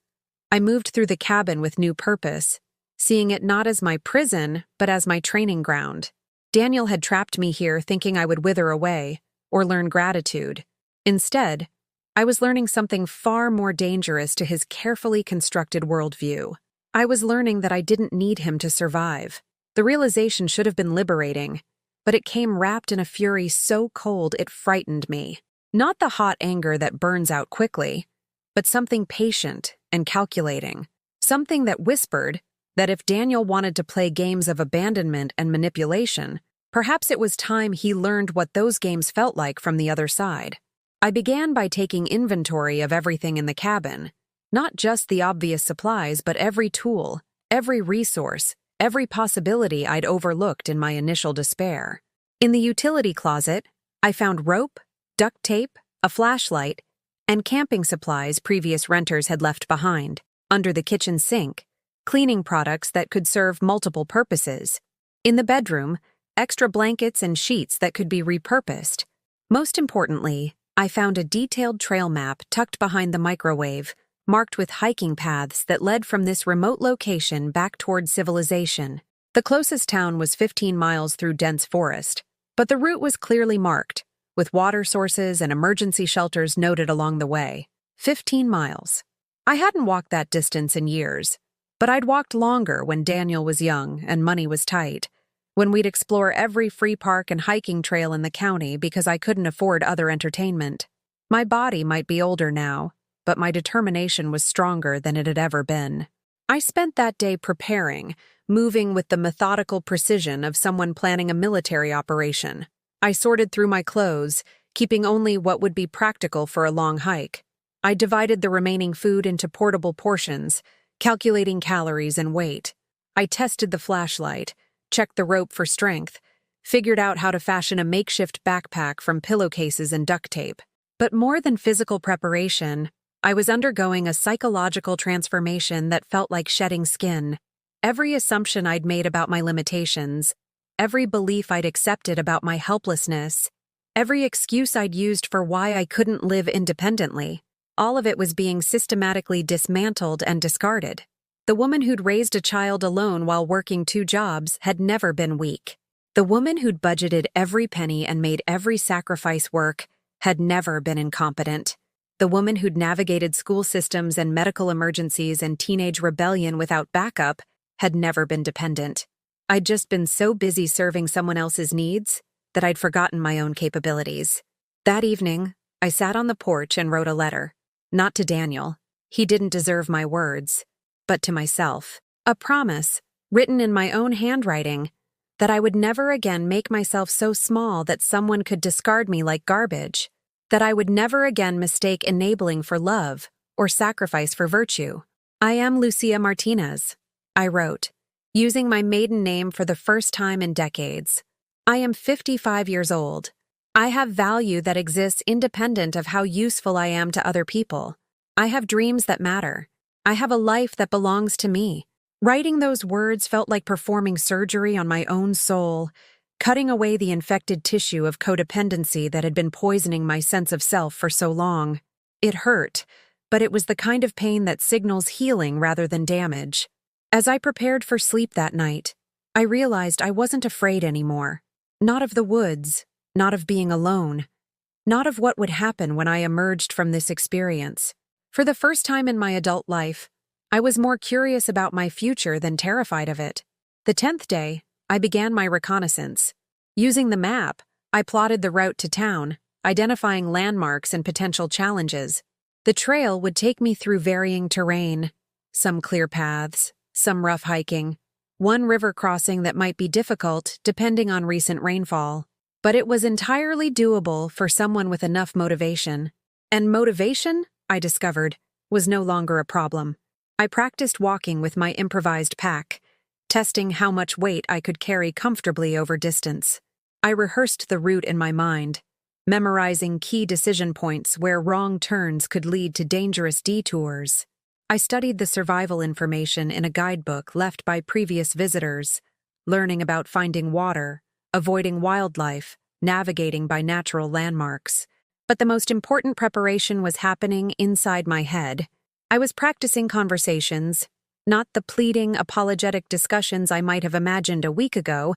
I moved through the cabin with new purpose, seeing it not as my prison, but as my training ground. Daniel had trapped me here thinking I would wither away or learn gratitude. Instead, I was learning something far more dangerous to his carefully constructed worldview. I was learning that I didn't need him to survive. The realization should have been liberating, but it came wrapped in a fury so cold it frightened me. Not the hot anger that burns out quickly, but something patient and calculating. Something that whispered that if Daniel wanted to play games of abandonment and manipulation, perhaps it was time he learned what those games felt like from the other side. I began by taking inventory of everything in the cabin, not just the obvious supplies, but every tool, every resource, every possibility I'd overlooked in my initial despair. In the utility closet, I found rope, duct tape, a flashlight, and camping supplies previous renters had left behind. Under the kitchen sink, cleaning products that could serve multiple purposes. In the bedroom, extra blankets and sheets that could be repurposed. Most importantly, I found a detailed trail map tucked behind the microwave, marked with hiking paths that led from this remote location back toward civilization. The closest town was 15 miles through dense forest, but the route was clearly marked, with water sources and emergency shelters noted along the way. 15 miles. I hadn't walked that distance in years, but I'd walked longer when Daniel was young and money was tight, when we'd explore every free park and hiking trail in the county because I couldn't afford other entertainment. My body might be older now, but my determination was stronger than it had ever been. I spent that day preparing, moving with the methodical precision of someone planning a military operation. I sorted through my clothes, keeping only what would be practical for a long hike. I divided the remaining food into portable portions, calculating calories and weight. I tested the flashlight, checked the rope for strength, figured out how to fashion a makeshift backpack from pillowcases and duct tape. But more than physical preparation, I was undergoing a psychological transformation that felt like shedding skin. every assumption I'd made about my limitations, every belief I'd accepted about my helplessness, every excuse I'd used for why I couldn't live independently, all of it was being systematically dismantled and discarded. The woman who'd raised a child alone while working 2 jobs had never been weak. The woman who'd budgeted every penny and made every sacrifice work had never been incompetent. The woman who'd navigated school systems and medical emergencies and teenage rebellion without backup had never been dependent. I'd just been so busy serving someone else's needs that I'd forgotten my own capabilities. That evening, I sat on the porch and wrote a letter. Not to Daniel. He didn't deserve my words. But to myself. A promise, written in my own handwriting, that I would never again make myself so small that someone could discard me like garbage. That I would never again mistake enabling for love or sacrifice for virtue. I am Lucia Martinez, I wrote, using my maiden name for the first time in decades. I am 55 years old. I have value that exists independent of how useful I am to other people. I have dreams that matter. I have a life that belongs to me. Writing those words felt like performing surgery on my own soul, cutting away the infected tissue of codependency that had been poisoning my sense of self for so long. It hurt, but it was the kind of pain that signals healing rather than damage. As I prepared for sleep that night, I realized I wasn't afraid anymore. Not of the woods, not of being alone, not of what would happen when I emerged from this experience. For the first time in my adult life, I was more curious about my future than terrified of it. The 10th day, I began my reconnaissance. Using the map, I plotted the route to town, identifying landmarks and potential challenges. The trail would take me through varying terrain, some clear paths, some rough hiking, one river crossing that might be difficult depending on recent rainfall. But it was entirely doable for someone with enough motivation. And motivation, I discovered, was no longer a problem. I practiced walking with my improvised pack, testing how much weight I could carry comfortably over distance. I rehearsed the route in my mind, memorizing key decision points where wrong turns could lead to dangerous detours. I studied the survival information in a guidebook left by previous visitors, learning about finding water, avoiding wildlife, navigating by natural landmarks. But the most important preparation was happening inside my head. I was practicing conversations, not the pleading, apologetic discussions I might have imagined a week ago,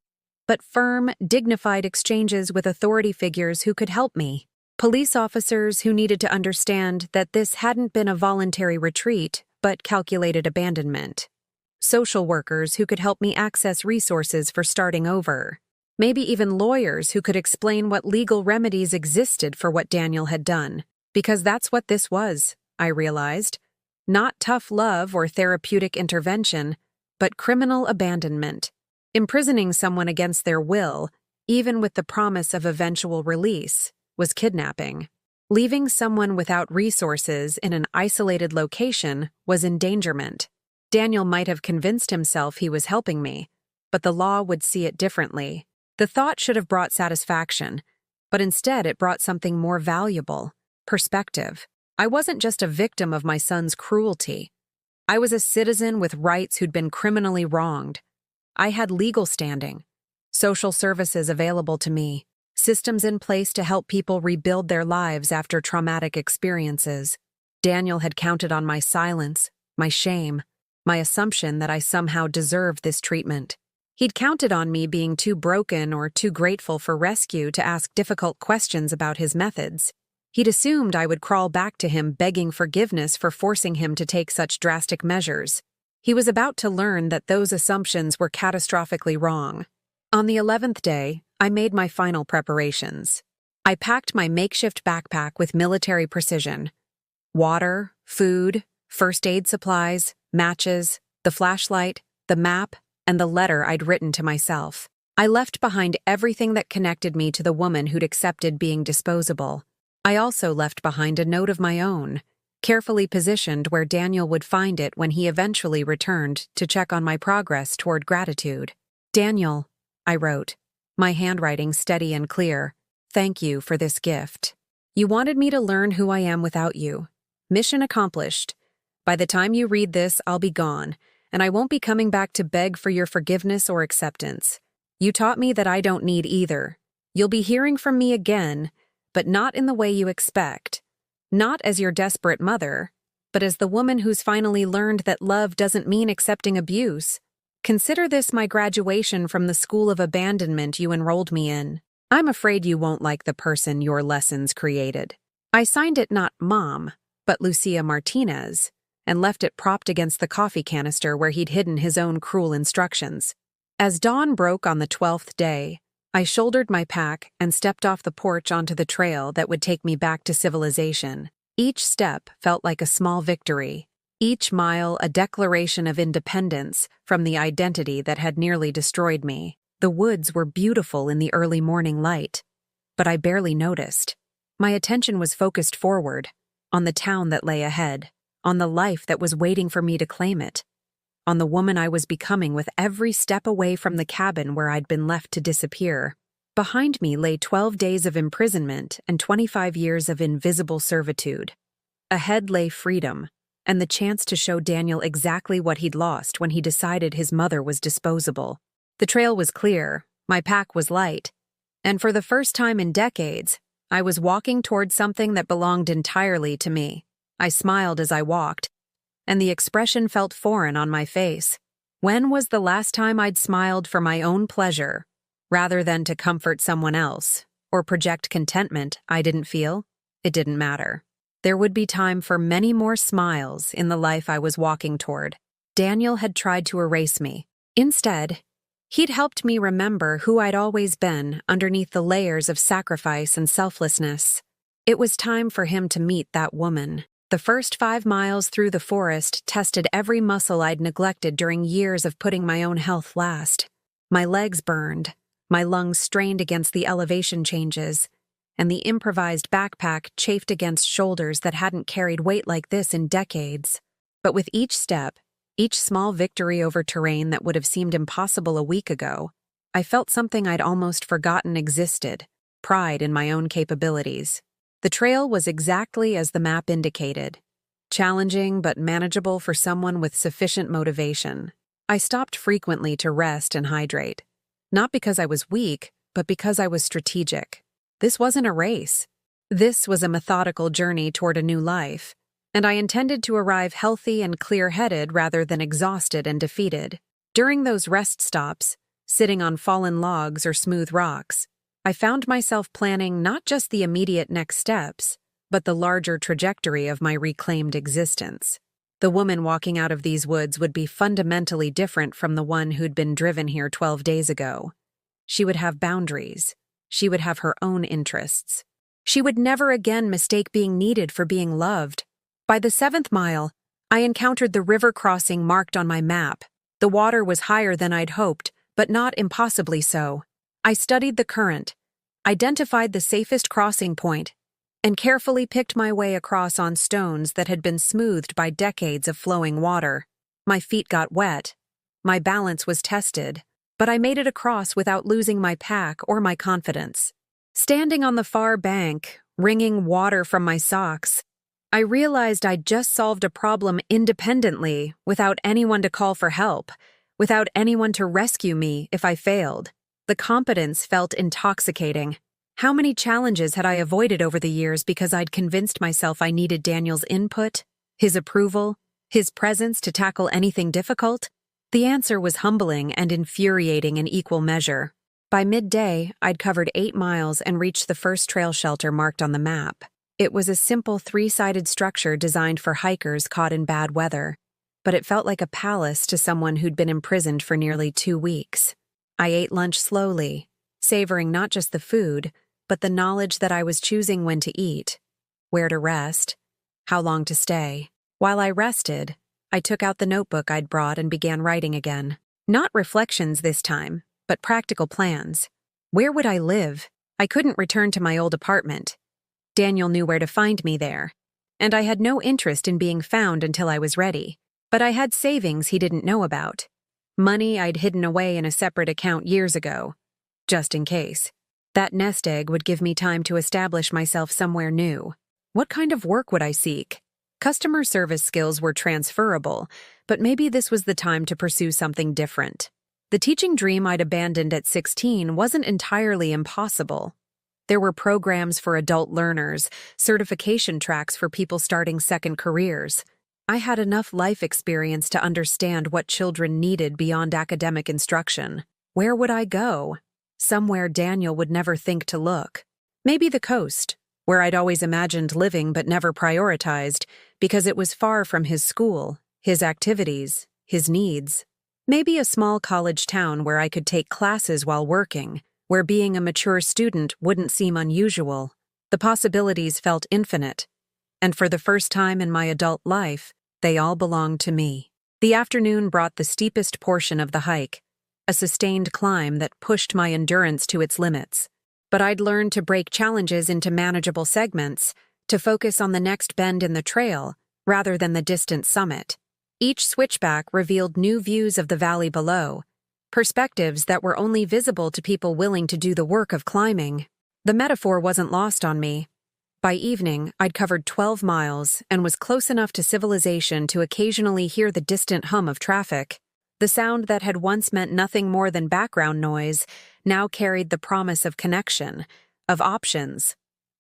but firm, dignified exchanges with authority figures who could help me. Police officers who needed to understand that this hadn't been a voluntary retreat, but calculated abandonment. Social workers who could help me access resources for starting over. Maybe even lawyers who could explain what legal remedies existed for what Daniel had done. Because that's what this was, I realized. Not tough love or therapeutic intervention, but criminal abandonment. Imprisoning someone against their will, even with the promise of eventual release, was kidnapping. Leaving someone without resources in an isolated location was endangerment. Daniel might have convinced himself he was helping me, but the law would see it differently. The thought should have brought satisfaction, but instead it brought something more valuable: perspective. I wasn't just a victim of my son's cruelty. I was a citizen with rights who'd been criminally wronged. I had legal standing, social services available to me, systems in place to help people rebuild their lives after traumatic experiences. Daniel had counted on my silence, my shame, my assumption that I somehow deserved this treatment. He'd counted on me being too broken or too grateful for rescue to ask difficult questions about his methods. He'd assumed I would crawl back to him begging forgiveness for forcing him to take such drastic measures. He was about to learn that those assumptions were catastrophically wrong. On the 11th day, I made my final preparations. I packed my makeshift backpack with military precision. Water, food, first aid supplies, matches, the flashlight, the map, and the letter I'd written to myself. I left behind everything that connected me to the woman who'd accepted being disposable. I also left behind a note of my own, carefully positioned where Daniel would find it when he eventually returned to check on my progress toward gratitude. "Daniel," I wrote, my handwriting steady and clear, "thank you for this gift. You wanted me to learn who I am without you. Mission accomplished. By the time you read this, I'll be gone, and I won't be coming back to beg for your forgiveness or acceptance. You taught me that I don't need either. You'll be hearing from me again, but not in the way you expect. Not as your desperate mother, but as the woman who's finally learned that love doesn't mean accepting abuse. Consider this my graduation from the school of abandonment you enrolled me in. I'm afraid you won't like the person your lessons created. I signed it not Mom, but Lucia Martinez, and left it propped against the coffee canister where he'd hidden his own cruel instructions. As dawn broke on the 12th day, I shouldered my pack and stepped off the porch onto the trail that would take me back to civilization. Each step felt like a small victory, each mile a declaration of independence from the identity that had nearly destroyed me. The woods were beautiful in the early morning light, but I barely noticed. My attention was focused forward, on the town that lay ahead, on the life that was waiting for me to claim it, on the woman I was becoming with every step away from the cabin where I'd been left to disappear. Behind me lay 12 days of imprisonment and 25 years of invisible servitude. Ahead lay freedom, and the chance to show Daniel exactly what he'd lost when he decided his mother was disposable. The trail was clear, my pack was light, and for the first time in decades, I was walking toward something that belonged entirely to me. I smiled as I walked, and the expression felt foreign on my face. When was the last time I'd smiled for my own pleasure, rather than to comfort someone else, or project contentment I didn't feel? It didn't matter. There would be time for many more smiles in the life I was walking toward. Daniel had tried to erase me. Instead, he'd helped me remember who I'd always been underneath the layers of sacrifice and selflessness. It was time for him to meet that woman. The first 5 miles through the forest tested every muscle I'd neglected during years of putting my own health last. My legs burned, my lungs strained against the elevation changes, and the improvised backpack chafed against shoulders that hadn't carried weight like this in decades. But with each step, each small victory over terrain that would have seemed impossible a week ago, I felt something I'd almost forgotten existed: pride in my own capabilities. The trail was exactly as the map indicated, challenging but manageable for someone with sufficient motivation. I stopped frequently to rest and hydrate, not because I was weak, but because I was strategic. This wasn't a race. This was a methodical journey toward a new life, and I intended to arrive healthy and clear-headed rather than exhausted and defeated. During those rest stops, sitting on fallen logs or smooth rocks, I found myself planning not just the immediate next steps, but the larger trajectory of my reclaimed existence. The woman walking out of these woods would be fundamentally different from the one who'd been driven here 12 days ago. She would have boundaries. She would have her own interests. She would never again mistake being needed for being loved. By the 7th mile, I encountered the river crossing marked on my map. The water was higher than I'd hoped, but not impossibly so. I studied the current, identified the safest crossing point, and carefully picked my way across on stones that had been smoothed by decades of flowing water. My feet got wet. My balance was tested, but I made it across without losing my pack or my confidence. Standing on the far bank, wringing water from my socks, I realized I'd just solved a problem independently, without anyone to call for help, without anyone to rescue me if I failed. The competence felt intoxicating. How many challenges had I avoided over the years because I'd convinced myself I needed Daniel's input, his approval, his presence to tackle anything difficult? The answer was humbling and infuriating in equal measure. By midday, I'd covered 8 miles and reached the first trail shelter marked on the map. It was a simple 3-sided structure designed for hikers caught in bad weather, but it felt like a palace to someone who'd been imprisoned for nearly 2 weeks. I ate lunch slowly, savoring not just the food, but the knowledge that I was choosing when to eat, where to rest, how long to stay. While I rested, I took out the notebook I'd brought and began writing again. Not reflections this time, but practical plans. Where would I live? I couldn't return to my old apartment. Daniel knew where to find me there, and I had no interest in being found until I was ready. But I had savings he didn't know about. Money I'd hidden away in a separate account years ago, just in case. That nest egg would give me time to establish myself somewhere new. What kind of work would I seek? Customer service skills were transferable, but maybe this was the time to pursue something different. The teaching dream I'd abandoned at 16 wasn't entirely impossible. There were programs for adult learners, certification tracks for people starting second careers. I had enough life experience to understand what children needed beyond academic instruction. Where would I go? Somewhere Daniel would never think to look. Maybe the coast, where I'd always imagined living but never prioritized, because it was far from his school, his activities, his needs. Maybe a small college town where I could take classes while working, where being a mature student wouldn't seem unusual. The possibilities felt infinite, and for the first time in my adult life, they all belonged to me. The afternoon brought the steepest portion of the hike, a sustained climb that pushed my endurance to its limits. But I'd learned to break challenges into manageable segments, to focus on the next bend in the trail rather than the distant summit. Each switchback revealed new views of the valley below, perspectives that were only visible to people willing to do the work of climbing. The metaphor wasn't lost on me. By evening, I'd covered 12 miles and was close enough to civilization to occasionally hear the distant hum of traffic. The sound that had once meant nothing more than background noise now carried the promise of connection, of options,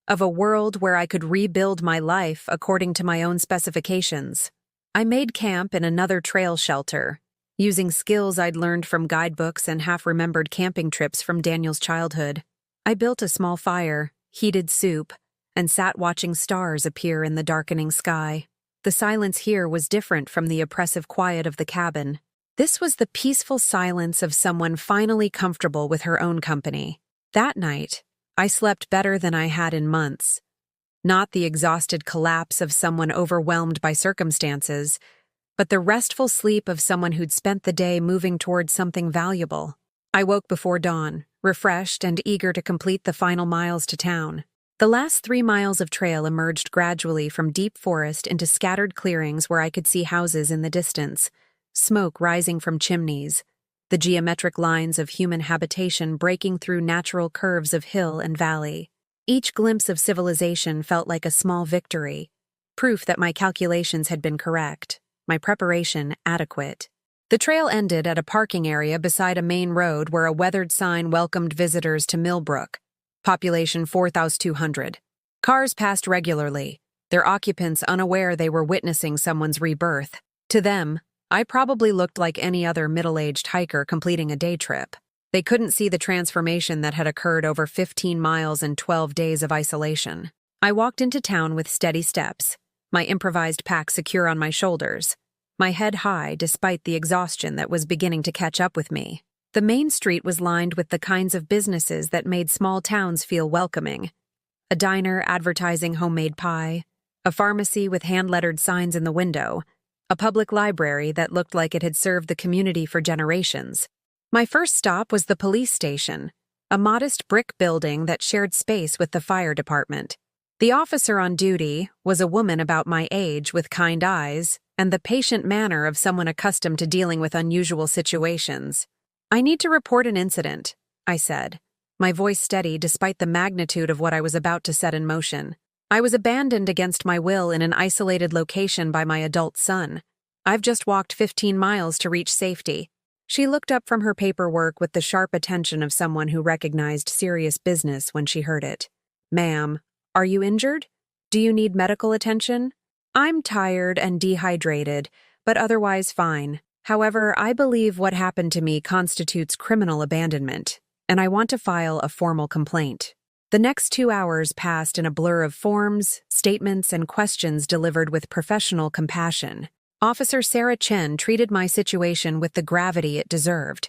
of a world where I could rebuild my life according to my own specifications. I made camp in another trail shelter, using skills I'd learned from guidebooks and half-remembered camping trips from Daniel's childhood. I built a small fire, heated soup, and sat watching stars appear in the darkening sky. The silence here was different from the oppressive quiet of the cabin. This was the peaceful silence of someone finally comfortable with her own company. That night, I slept better than I had in months. Not the exhausted collapse of someone overwhelmed by circumstances, but the restful sleep of someone who'd spent the day moving towards something valuable. I woke before dawn, refreshed and eager to complete the final miles to town. The last 3 miles of trail emerged gradually from deep forest into scattered clearings where I could see houses in the distance, smoke rising from chimneys, the geometric lines of human habitation breaking through natural curves of hill and valley. Each glimpse of civilization felt like a small victory, proof that my calculations had been correct, my preparation adequate. The trail ended at a parking area beside a main road where a weathered sign welcomed visitors to Millbrook, population 4,200. Cars passed regularly, their occupants unaware they were witnessing someone's rebirth. To them, I probably looked like any other middle-aged hiker completing a day trip. They couldn't see the transformation that had occurred over 15 miles and 12 days of isolation. I walked into town with steady steps, my improvised pack secure on my shoulders, my head high despite the exhaustion that was beginning to catch up with me. The main street was lined with the kinds of businesses that made small towns feel welcoming. A diner advertising homemade pie, a pharmacy with hand-lettered signs in the window, a public library that looked like it had served the community for generations. My first stop was the police station, a modest brick building that shared space with the fire department. The officer on duty was a woman about my age with kind eyes and the patient manner of someone accustomed to dealing with unusual situations. "I need to report an incident," I said, my voice steady despite the magnitude of what I was about to set in motion. I was abandoned against my will in an isolated location by my adult son. I've just walked 15 miles to reach safety. She looked up from her paperwork with the sharp attention of someone who recognized serious business when she heard it. "Ma'am, are you injured? Do you need medical attention?" "I'm tired and dehydrated, but otherwise fine. However, I believe what happened to me constitutes criminal abandonment, and I want to file a formal complaint." The next 2 hours passed in a blur of forms, statements, and questions delivered with professional compassion. Officer Sarah Chen treated my situation with the gravity it deserved,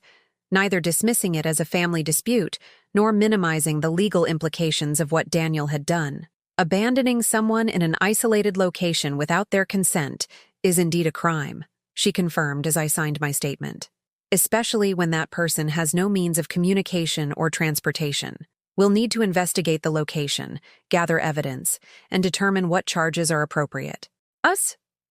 neither dismissing it as a family dispute nor minimizing the legal implications of what Daniel had done. Abandoning someone in an isolated location without their consent is indeed a crime, she confirmed as I signed my statement. Especially when that person has no means of communication or transportation. We'll need to investigate the location, gather evidence, and determine what charges are appropriate.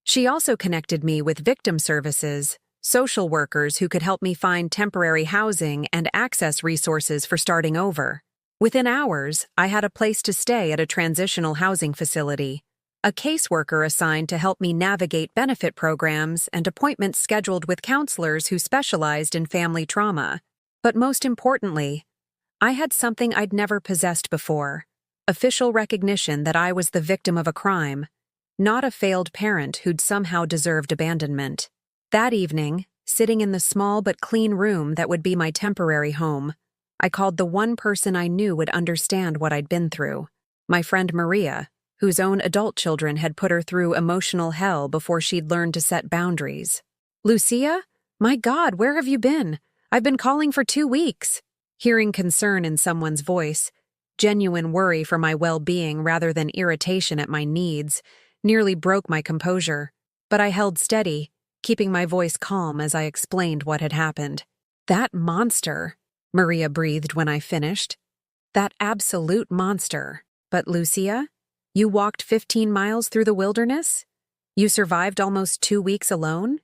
She also connected me with victim services, social workers who could help me find temporary housing and access resources for starting over. Within hours, I had a place to stay at a transitional housing facility. a caseworker assigned to help me navigate benefit programs, and appointments scheduled with counselors who specialized in family trauma. But most importantly, I had something I'd never possessed before: official recognition that I was the victim of a crime, not a failed parent who'd somehow deserved abandonment. That evening, sitting in the small but clean room that would be my temporary home, I called the one person I knew would understand what I'd been through: my friend Maria, whose own adult children had put her through emotional hell before she'd learned to set boundaries. "Lucia? My God, where have you been? I've been calling for 2 weeks." Hearing concern in someone's voice, genuine worry for my well-being rather than irritation at my needs, nearly broke my composure. But I held steady, keeping my voice calm as I explained what had happened. "That monster," Maria breathed when I finished. "That absolute monster. But Lucia? You walked 15 miles through the wilderness? You survived almost 2 weeks alone?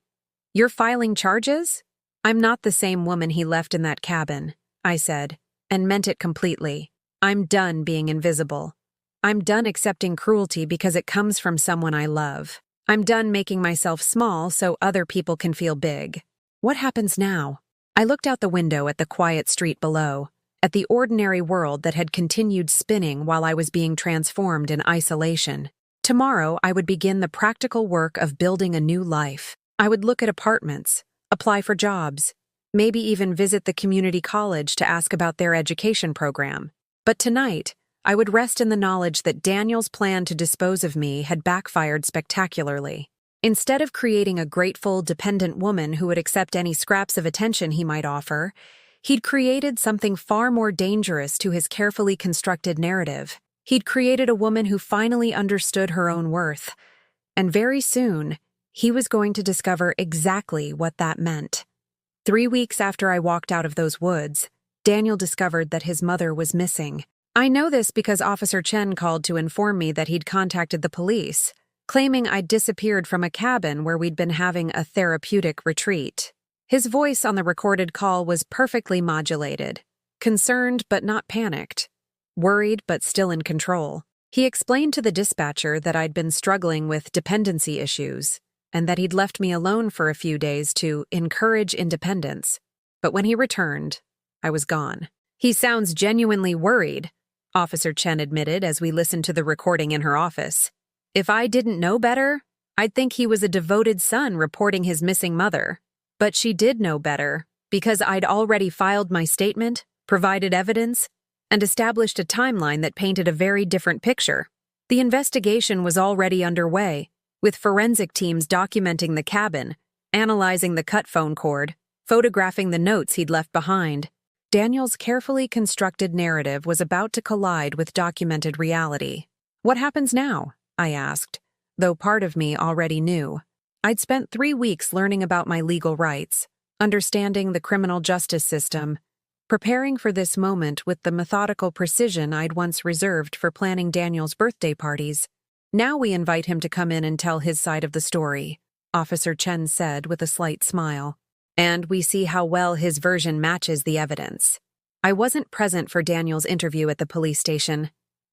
You're filing charges?" "I'm not the same woman he left in that cabin," I said, and meant it completely. "I'm done being invisible. I'm done accepting cruelty because it comes from someone I love. I'm done making myself small so other people can feel big." "What happens now?" I looked out the window at the quiet street below, at the ordinary world that had continued spinning while I was being transformed in isolation. Tomorrow, I would begin the practical work of building a new life. I would look at apartments, apply for jobs, maybe even visit the community college to ask about their education program. But tonight, I would rest in the knowledge that Daniel's plan to dispose of me had backfired spectacularly. Instead of creating a grateful, dependent woman who would accept any scraps of attention he might offer, he'd created something far more dangerous to his carefully constructed narrative. He'd created a woman who finally understood her own worth. And very soon, he was going to discover exactly what that meant. 3 weeks after I walked out of those woods, Daniel discovered that his mother was missing. I know this because Officer Chen called to inform me that he'd contacted the police, claiming I'd disappeared from a cabin where we'd been having a therapeutic retreat. His voice on the recorded call was perfectly modulated, concerned but not panicked, worried but still in control. He explained to the dispatcher that I'd been struggling with dependency issues, and that he'd left me alone for a few days to encourage independence. But when he returned, I was gone. "He sounds genuinely worried," Officer Chen admitted as we listened to the recording in her office. "If I didn't know better, I'd think he was a devoted son reporting his missing mother. But she did know better, because I'd already filed my statement, provided evidence, and established a timeline that painted a very different picture. The investigation was already underway, with forensic teams documenting the cabin, analyzing the cut phone cord, photographing the notes he'd left behind. Daniel's carefully constructed narrative was about to collide with documented reality. "What happens now?" I asked, though part of me already knew. I'd spent 3 weeks learning about my legal rights, understanding the criminal justice system, preparing for this moment with the methodical precision I'd once reserved for planning Daniel's birthday parties. "Now we invite him to come in and tell his side of the story," Officer Chen said with a slight smile. "And we see how well his version matches the evidence." I wasn't present for Daniel's interview at the police station.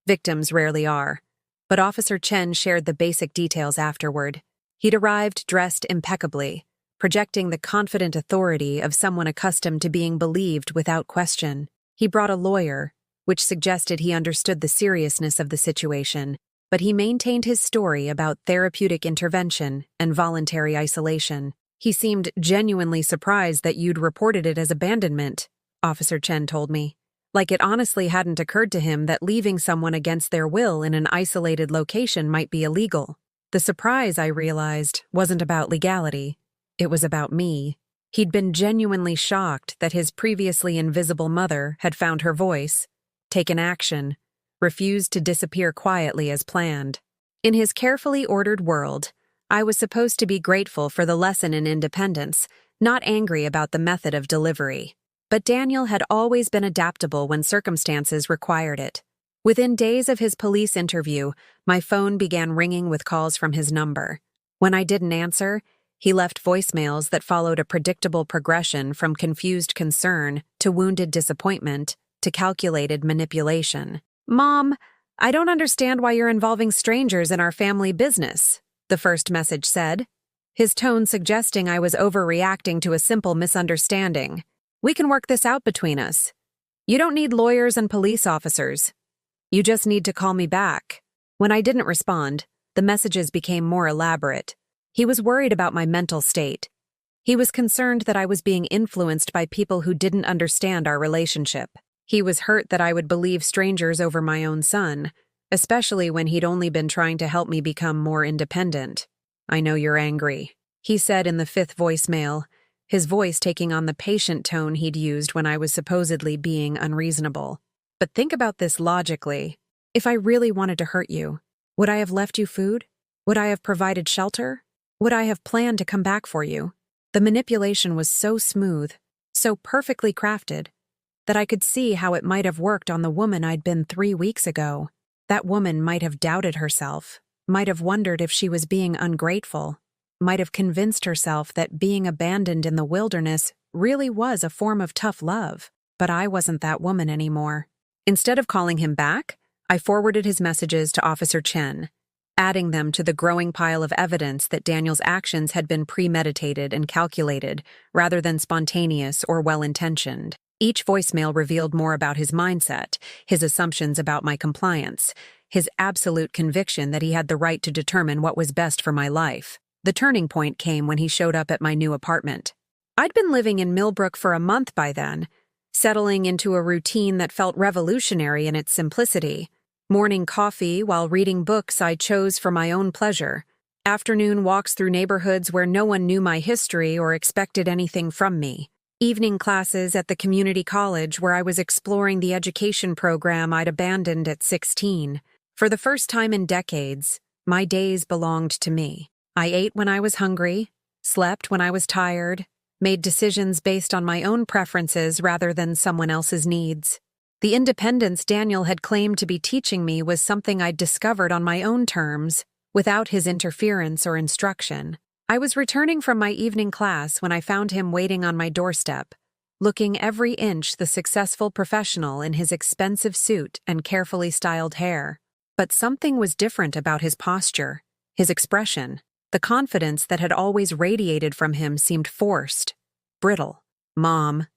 Victims rarely are. But Officer Chen shared the basic details afterward. He'd arrived dressed impeccably, projecting the confident authority of someone accustomed to being believed without question. He brought a lawyer, which suggested he understood the seriousness of the situation, but he maintained his story about therapeutic intervention and voluntary isolation. "He seemed genuinely surprised that you'd reported it as abandonment," Officer Chen told me. "Like it honestly hadn't occurred to him that leaving someone against their will in an isolated location might be illegal." The surprise, I realized, wasn't about legality. It was about me. He'd been genuinely shocked that his previously invisible mother had found her voice, taken action, refused to disappear quietly as planned. In his carefully ordered world, I was supposed to be grateful for the lesson in independence, not angry about the method of delivery. But Daniel had always been adaptable when circumstances required it. Within days of his police interview, my phone began ringing with calls from his number. When I didn't answer, he left voicemails that followed a predictable progression from confused concern to wounded disappointment to calculated manipulation. "Mom, I don't understand why you're involving strangers in our family business, the first message said, his tone suggesting I was overreacting to a simple misunderstanding. We can work this out between us. You don't need lawyers and police officers. You just need to call me back. When I didn't respond, the messages became more elaborate. He was worried about my mental state. He was concerned that I was being influenced by people who didn't understand our relationship. He was hurt that I would believe strangers over my own son, especially when he'd only been trying to help me become more independent. I know you're angry, he said in the fifth voicemail, his voice taking on the patient tone he'd used when I was supposedly being unreasonable. But think about this logically. If I really wanted to hurt you, would I have left you food? Would I have provided shelter? Would I have planned to come back for you? The manipulation was so smooth, so perfectly crafted, that I could see how it might have worked on the woman I'd been 3 weeks ago. That woman might have doubted herself, might have wondered if she was being ungrateful, might have convinced herself that being abandoned in the wilderness really was a form of tough love. But I wasn't that woman anymore. Instead of calling him back, I forwarded his messages to Officer Chen, adding them to the growing pile of evidence that Daniel's actions had been premeditated and calculated rather than spontaneous or well-intentioned. Each voicemail revealed more about his mindset, his assumptions about my compliance, his absolute conviction that he had the right to determine what was best for my life. The turning point came when he showed up at my new apartment. I'd been living in Millbrook for a month by then, settling into a routine that felt revolutionary in its simplicity. Morning coffee while reading books I chose for my own pleasure. Afternoon walks through neighborhoods where no one knew my history or expected anything from me. Evening classes at the community college where I was exploring the education program I'd abandoned at 16. For the first time in decades, my days belonged to me. I ate when I was hungry, slept when I was tired, made decisions based on my own preferences rather than someone else's needs. The independence Daniel had claimed to be teaching me was something I'd discovered on my own terms, without his interference or instruction. I was returning from my evening class when I found him waiting on my doorstep, looking every inch the successful professional in his expensive suit and carefully styled hair. But something was different about his posture, his expression. The confidence that had always radiated from him seemed forced, brittle. "Mom,"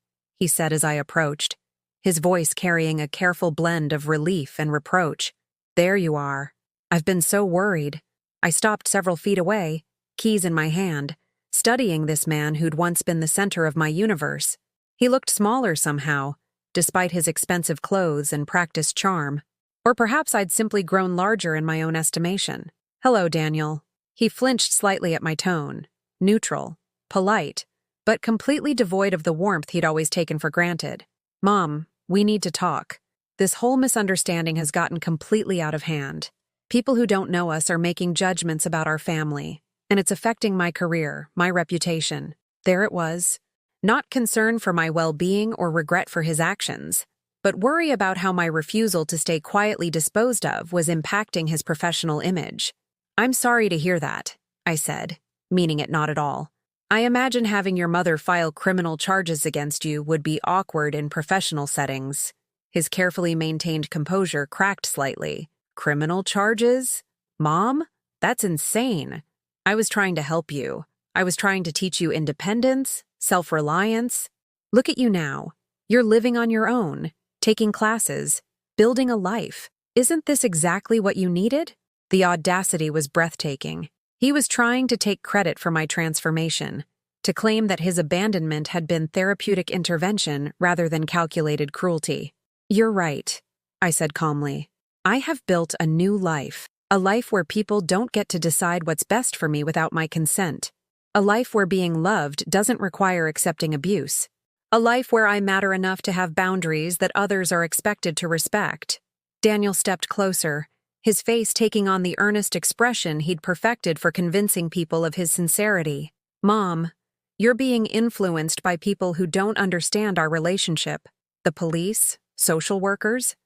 he said as I approached, his voice carrying a careful blend of relief and reproach. "There you are. I've been so worried." I stopped several feet away, keys in my hand, studying this man who'd once been the center of my universe. He looked smaller somehow, despite his expensive clothes and practiced charm. Or perhaps I'd simply grown larger in my own estimation. "Hello, Daniel." He flinched slightly at my tone, neutral, polite, but completely devoid of the warmth he'd always taken for granted. "Mom, we need to talk. This whole misunderstanding has gotten completely out of hand. People who don't know us are making judgments about our family, and it's affecting my career, my reputation." There it was. Not concern for my well-being or regret for his actions, but worry about how my refusal to stay quietly disposed of was impacting his professional image. "I'm sorry to hear that," I said, meaning it not at all. "I imagine having your mother file criminal charges against you would be awkward in professional settings." His carefully maintained composure cracked slightly. "Criminal charges? Mom? That's insane. I was trying to help you. I was trying to teach you independence, self-reliance. Look at you now. You're living on your own, taking classes, building a life. Isn't this exactly what you needed?" The audacity was breathtaking. He was trying to take credit for my transformation, to claim that his abandonment had been therapeutic intervention rather than calculated cruelty. "You're right," I said calmly. "I have built a new life, a life where people don't get to decide what's best for me without my consent, a life where being loved doesn't require accepting abuse, a life where I matter enough to have boundaries that others are expected to respect." Daniel stepped closer, his face taking on the earnest expression he'd perfected for convincing people of his sincerity. "Mom, you're being influenced by people who don't understand our relationship. The police, social workers,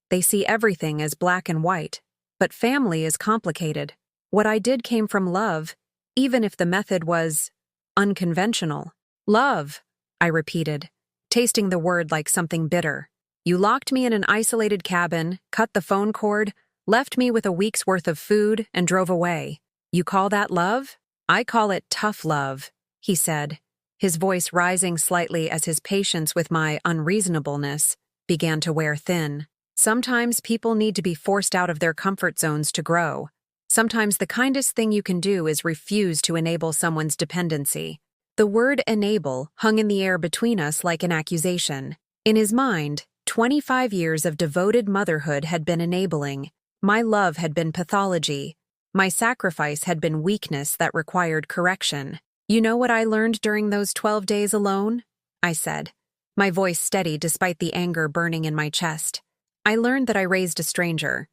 they see everything as black and white. But family is complicated. What I did came from love, even if the method was unconventional." "Love," I repeated, tasting the word like something bitter. "You locked me in an isolated cabin, cut the phone cord, left me with a week's worth of food, and drove away. You call that love? I call it tough love, he said, his voice rising slightly as his patience with my unreasonableness began to wear thin. Sometimes people need to be forced out of their comfort zones to grow. Sometimes the kindest thing you can do is refuse to enable someone's dependency. The word enable hung in the air between us like an accusation. In his mind, 25 years of devoted motherhood had been enabling. My love had been pathology. My sacrifice had been weakness that required correction. You know what I learned during those 12 days alone? I said, my voice steady despite the anger burning in my chest. I learned that I raised a stranger.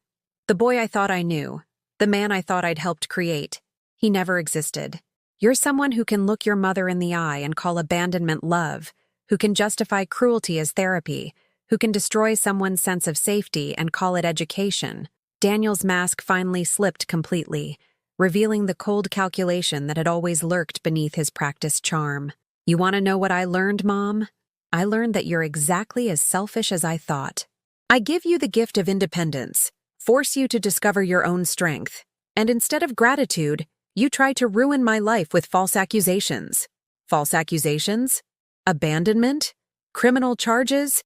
The boy I thought I knew. The man I thought I'd helped create. He never existed. You're someone who can look your mother in the eye and call abandonment love, who can justify cruelty as therapy, who can destroy someone's sense of safety and call it education. Daniel's mask finally slipped completely, revealing the cold calculation that had always lurked beneath his practiced charm. You want to know what I learned, Mom? I learned that you're exactly as selfish as I thought. I give you the gift of independence, force you to discover your own strength, and instead of gratitude, you try to ruin my life with false accusations. False accusations? Abandonment? Criminal charges?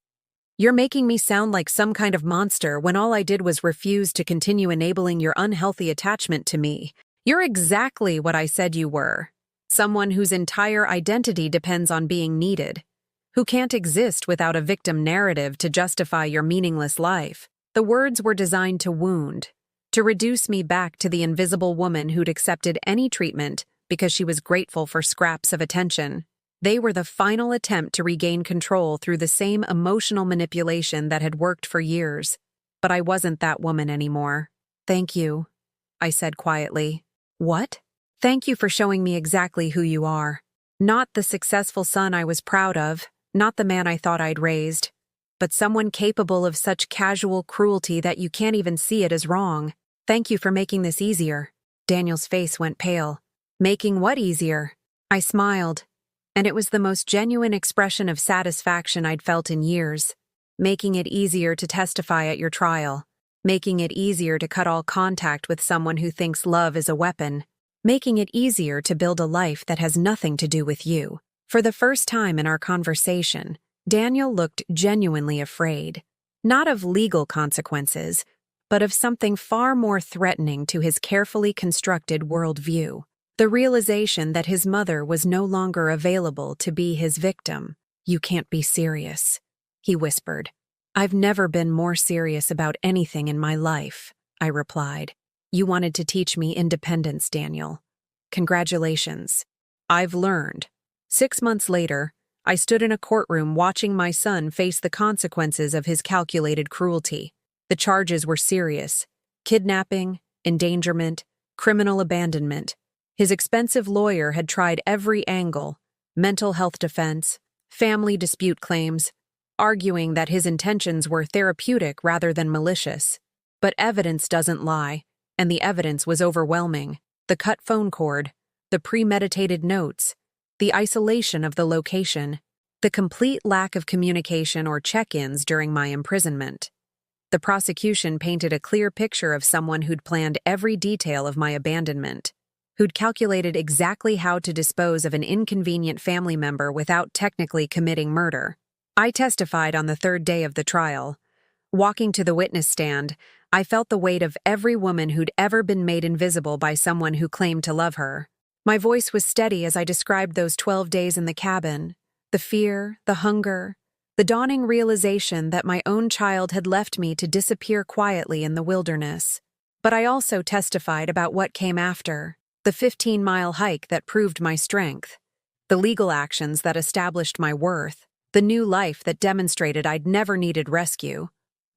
You're making me sound like some kind of monster when all I did was refuse to continue enabling your unhealthy attachment to me. You're exactly what I said you were. Someone whose entire identity depends on being needed, who can't exist without a victim narrative to justify your meaningless life. The words were designed to wound, to reduce me back to the invisible woman who'd accepted any treatment because she was grateful for scraps of attention. They were the final attempt to regain control through the same emotional manipulation that had worked for years. But I wasn't that woman anymore. Thank you, I said quietly. What? Thank you for showing me exactly who you are. Not the successful son I was proud of, not the man I thought I'd raised, but someone capable of such casual cruelty that you can't even see it as wrong. Thank you for making this easier. Daniel's face went pale. Making what easier? I smiled, and it was the most genuine expression of satisfaction I'd felt in years. Making it easier to testify at your trial. Making it easier to cut all contact with someone who thinks love is a weapon. Making it easier to build a life that has nothing to do with you. For the first time in our conversation, Daniel looked genuinely afraid. Not of legal consequences, but of something far more threatening to his carefully constructed worldview. The realization that his mother was no longer available to be his victim. You can't be serious, he whispered. I've never been more serious about anything in my life, I replied. You wanted to teach me independence, Daniel. Congratulations. I've learned. 6 months later, I stood in a courtroom watching my son face the consequences of his calculated cruelty. The charges were serious: kidnapping, endangerment, criminal abandonment. His expensive lawyer had tried every angle: mental health defense, family dispute claims, arguing that his intentions were therapeutic rather than malicious. But evidence doesn't lie, and the evidence was overwhelming. The cut phone cord, the premeditated notes, the isolation of the location, the complete lack of communication or check-ins during my imprisonment. The prosecution painted a clear picture of someone who'd planned every detail of my abandonment, who'd calculated exactly how to dispose of an inconvenient family member without technically committing murder. I testified on the 3rd day of the trial. Walking to the witness stand, I felt the weight of every woman who'd ever been made invisible by someone who claimed to love her. My voice was steady as I described those 12 days in the cabin, the fear, the hunger, the dawning realization that my own child had left me to disappear quietly in the wilderness. But I also testified about what came after, the 15-mile hike that proved my strength, the legal actions that established my worth, the new life that demonstrated I'd never needed rescue,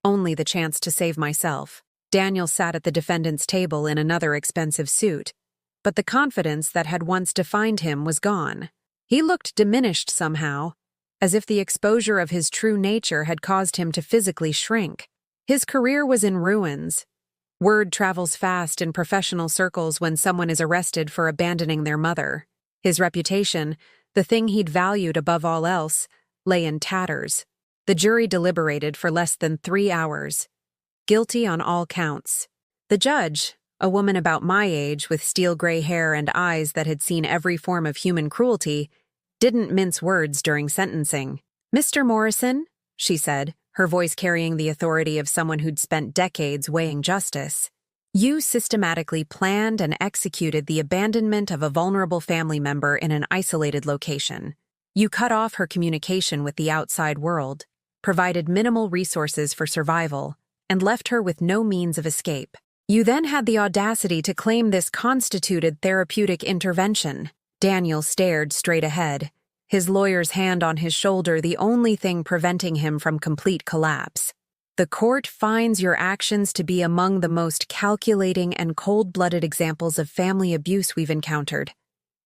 only the chance to save myself. Daniel sat at the defendant's table in another expensive suit, but the confidence that had once defined him was gone. He looked diminished somehow, as if the exposure of his true nature had caused him to physically shrink. His career was in ruins. Word travels fast in professional circles when someone is arrested for abandoning their mother. His reputation, the thing he'd valued above all else, lay in tatters. The jury deliberated for less than 3 hours. Guilty on all counts. The judge, a woman about my age with steel gray hair and eyes that had seen every form of human cruelty, didn't mince words during sentencing. "Mr. Morrison," she said, her voice carrying the authority of someone who'd spent decades weighing justice, "you systematically planned and executed the abandonment of a vulnerable family member in an isolated location. You cut off her communication with the outside world, provided minimal resources for survival, and left her with no means of escape. You then had the audacity to claim this constituted therapeutic intervention." Daniel stared straight ahead, his lawyer's hand on his shoulder the only thing preventing him from complete collapse. "The court finds your actions to be among the most calculating and cold-blooded examples of family abuse we've encountered.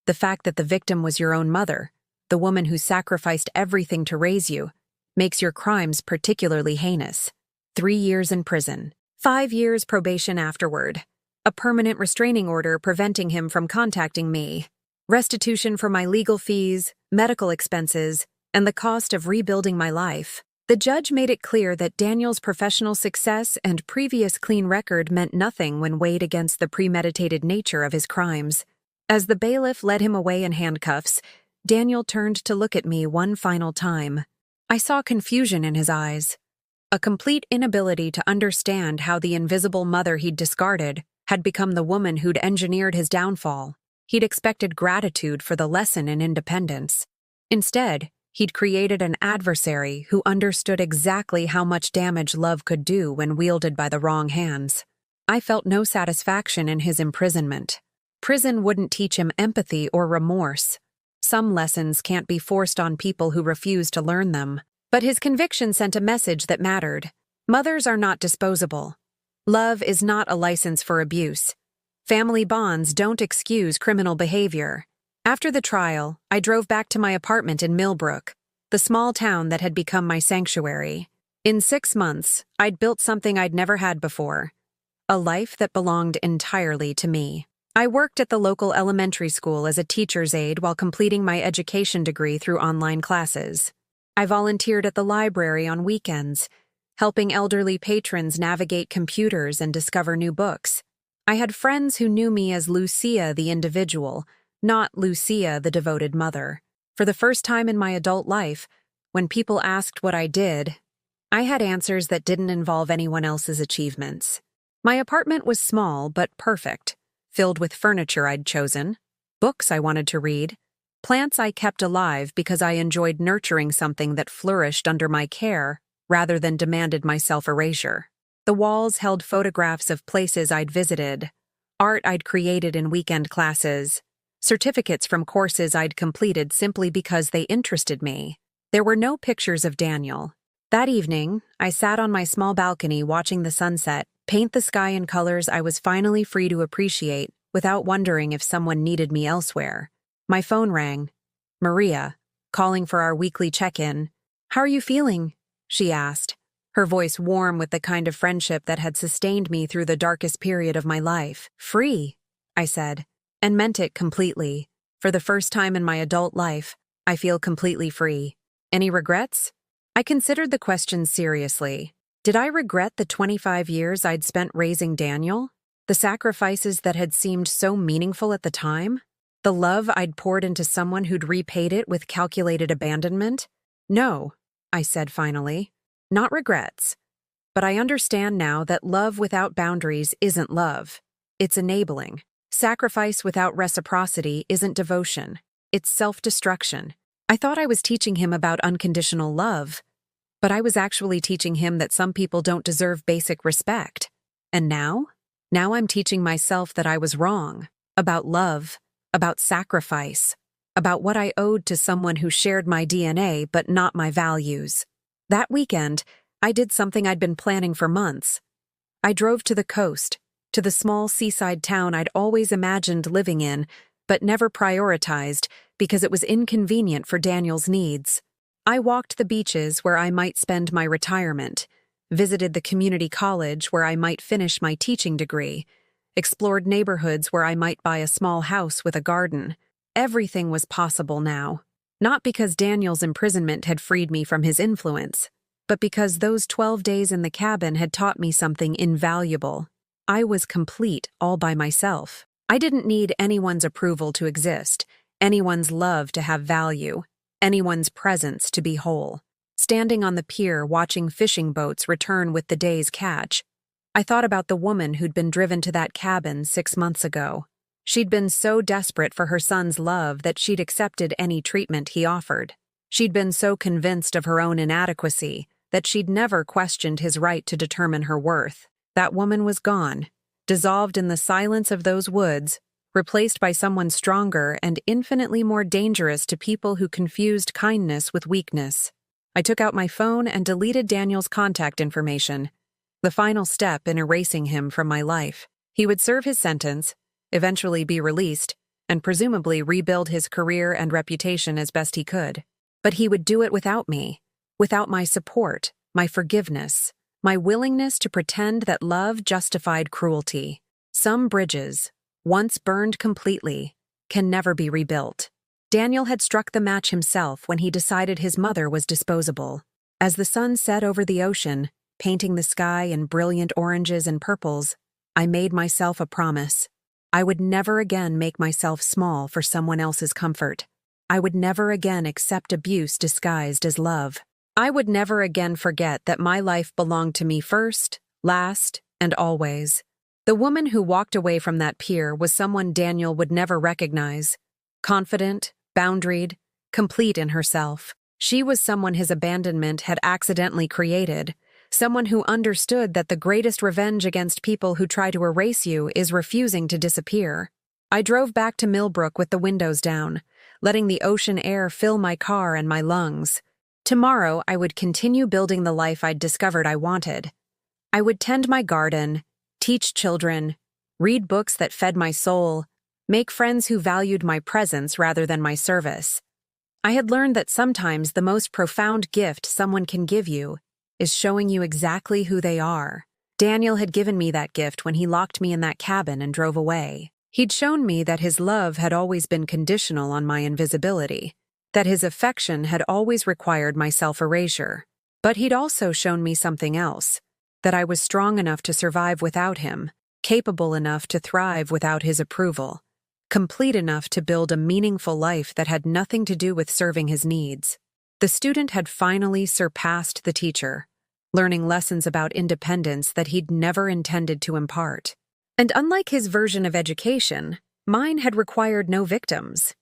The fact that the victim was your own mother, the woman who sacrificed everything to raise you, makes your crimes particularly heinous. 3 years in prison, 5 years probation afterward, a permanent restraining order preventing him from contacting me, restitution for my legal fees, medical expenses, and the cost of rebuilding my life." The judge made it clear that Daniel's professional success and previous clean record meant nothing when weighed against the premeditated nature of his crimes. As the bailiff led him away in handcuffs, Daniel turned to look at me one final time. I saw confusion in his eyes, a complete inability to understand how the invisible mother he'd discarded had become the woman who'd engineered his downfall. He'd expected gratitude for the lesson in independence. Instead, he'd created an adversary who understood exactly how much damage love could do when wielded by the wrong hands. I felt no satisfaction in his imprisonment. Prison wouldn't teach him empathy or remorse. Some lessons can't be forced on people who refuse to learn them. But his conviction sent a message that mattered. Mothers are not disposable. Love is not a license for abuse. Family bonds don't excuse criminal behavior. After the trial, I drove back to my apartment in Millbrook, the small town that had become my sanctuary. In 6 months, I'd built something I'd never had before, a life that belonged entirely to me. I worked at the local elementary school as a teacher's aide while completing my education degree through online classes. I volunteered at the library on weekends, helping elderly patrons navigate computers and discover new books. I had friends who knew me as Lucia the individual, not Lucia the devoted mother. For the first time in my adult life, when people asked what I did, I had answers that didn't involve anyone else's achievements. My apartment was small but perfect, filled with furniture I'd chosen, books I wanted to read, plants I kept alive because I enjoyed nurturing something that flourished under my care rather than demanded my self-erasure. The walls held photographs of places I'd visited, art I'd created in weekend classes, certificates from courses I'd completed simply because they interested me. There were no pictures of Daniel. That evening, I sat on my small balcony watching the sunset paint the sky in colors I was finally free to appreciate without wondering if someone needed me elsewhere. My phone rang. Maria, calling for our weekly check-in. "How are you feeling?" she asked, her voice warm with the kind of friendship that had sustained me through the darkest period of my life. "Free," I said, and meant it completely. For the first time in my adult life, I feel completely free. "Any regrets?" I considered the question seriously. Did I regret the 25 years I'd spent raising Daniel? The sacrifices that had seemed so meaningful at the time? The love I'd poured into someone who'd repaid it with calculated abandonment? "No," I said finally. "Not regrets. But I understand now that love without boundaries isn't love. It's enabling. Sacrifice without reciprocity isn't devotion. It's self-destruction." I thought I was teaching him about unconditional love, but I was actually teaching him that some people don't deserve basic respect. And now? Now I'm teaching myself that I was wrong. About love, about sacrifice, about what I owed to someone who shared my DNA but not my values. That weekend, I did something I'd been planning for months. I drove to the coast, to the small seaside town I'd always imagined living in, but never prioritized because it was inconvenient for Daniel's needs. I walked the beaches where I might spend my retirement, visited the community college where I might finish my teaching degree, explored neighborhoods where I might buy a small house with a garden. Everything was possible now, not because Daniel's imprisonment had freed me from his influence, but because those 12 days in the cabin had taught me something invaluable. I was complete all by myself. I didn't need anyone's approval to exist, anyone's love to have value, anyone's presence to be whole. Standing on the pier watching fishing boats return with the day's catch, I thought about the woman who'd been driven to that cabin 6 months ago. She'd been so desperate for her son's love that she'd accepted any treatment he offered. She'd been so convinced of her own inadequacy that she'd never questioned his right to determine her worth. That woman was gone, dissolved in the silence of those woods, replaced by someone stronger and infinitely more dangerous to people who confused kindness with weakness. I took out my phone and deleted Daniel's contact information, the final step in erasing him from my life. He would serve his sentence, eventually be released, and presumably rebuild his career and reputation as best he could. But he would do it without me, without my support, my forgiveness, my willingness to pretend that love justified cruelty. Some bridges, once burned completely, can never be rebuilt. Daniel had struck the match himself when he decided his mother was disposable. As the sun set over the ocean, painting the sky in brilliant oranges and purples, I made myself a promise. I would never again make myself small for someone else's comfort. I would never again accept abuse disguised as love. I would never again forget that my life belonged to me first, last, and always. The woman who walked away from that pier was someone Daniel would never recognize. Confident, boundaried, complete in herself. She was someone his abandonment had accidentally created, someone who understood that the greatest revenge against people who try to erase you is refusing to disappear. I drove back to Millbrook with the windows down, letting the ocean air fill my car and my lungs. Tomorrow, I would continue building the life I'd discovered I wanted. I would tend my garden, teach children, read books that fed my soul, make friends who valued my presence rather than my service. I had learned that sometimes the most profound gift someone can give you is showing you exactly who they are. Daniel had given me that gift when he locked me in that cabin and drove away. He'd shown me that his love had always been conditional on my invisibility, that his affection had always required my self-erasure. But he'd also shown me something else, that I was strong enough to survive without him, capable enough to thrive without his approval, complete enough to build a meaningful life that had nothing to do with serving his needs. The student had finally surpassed the teacher, learning lessons about independence that he'd never intended to impart. And unlike his version of education, mine had required no victims.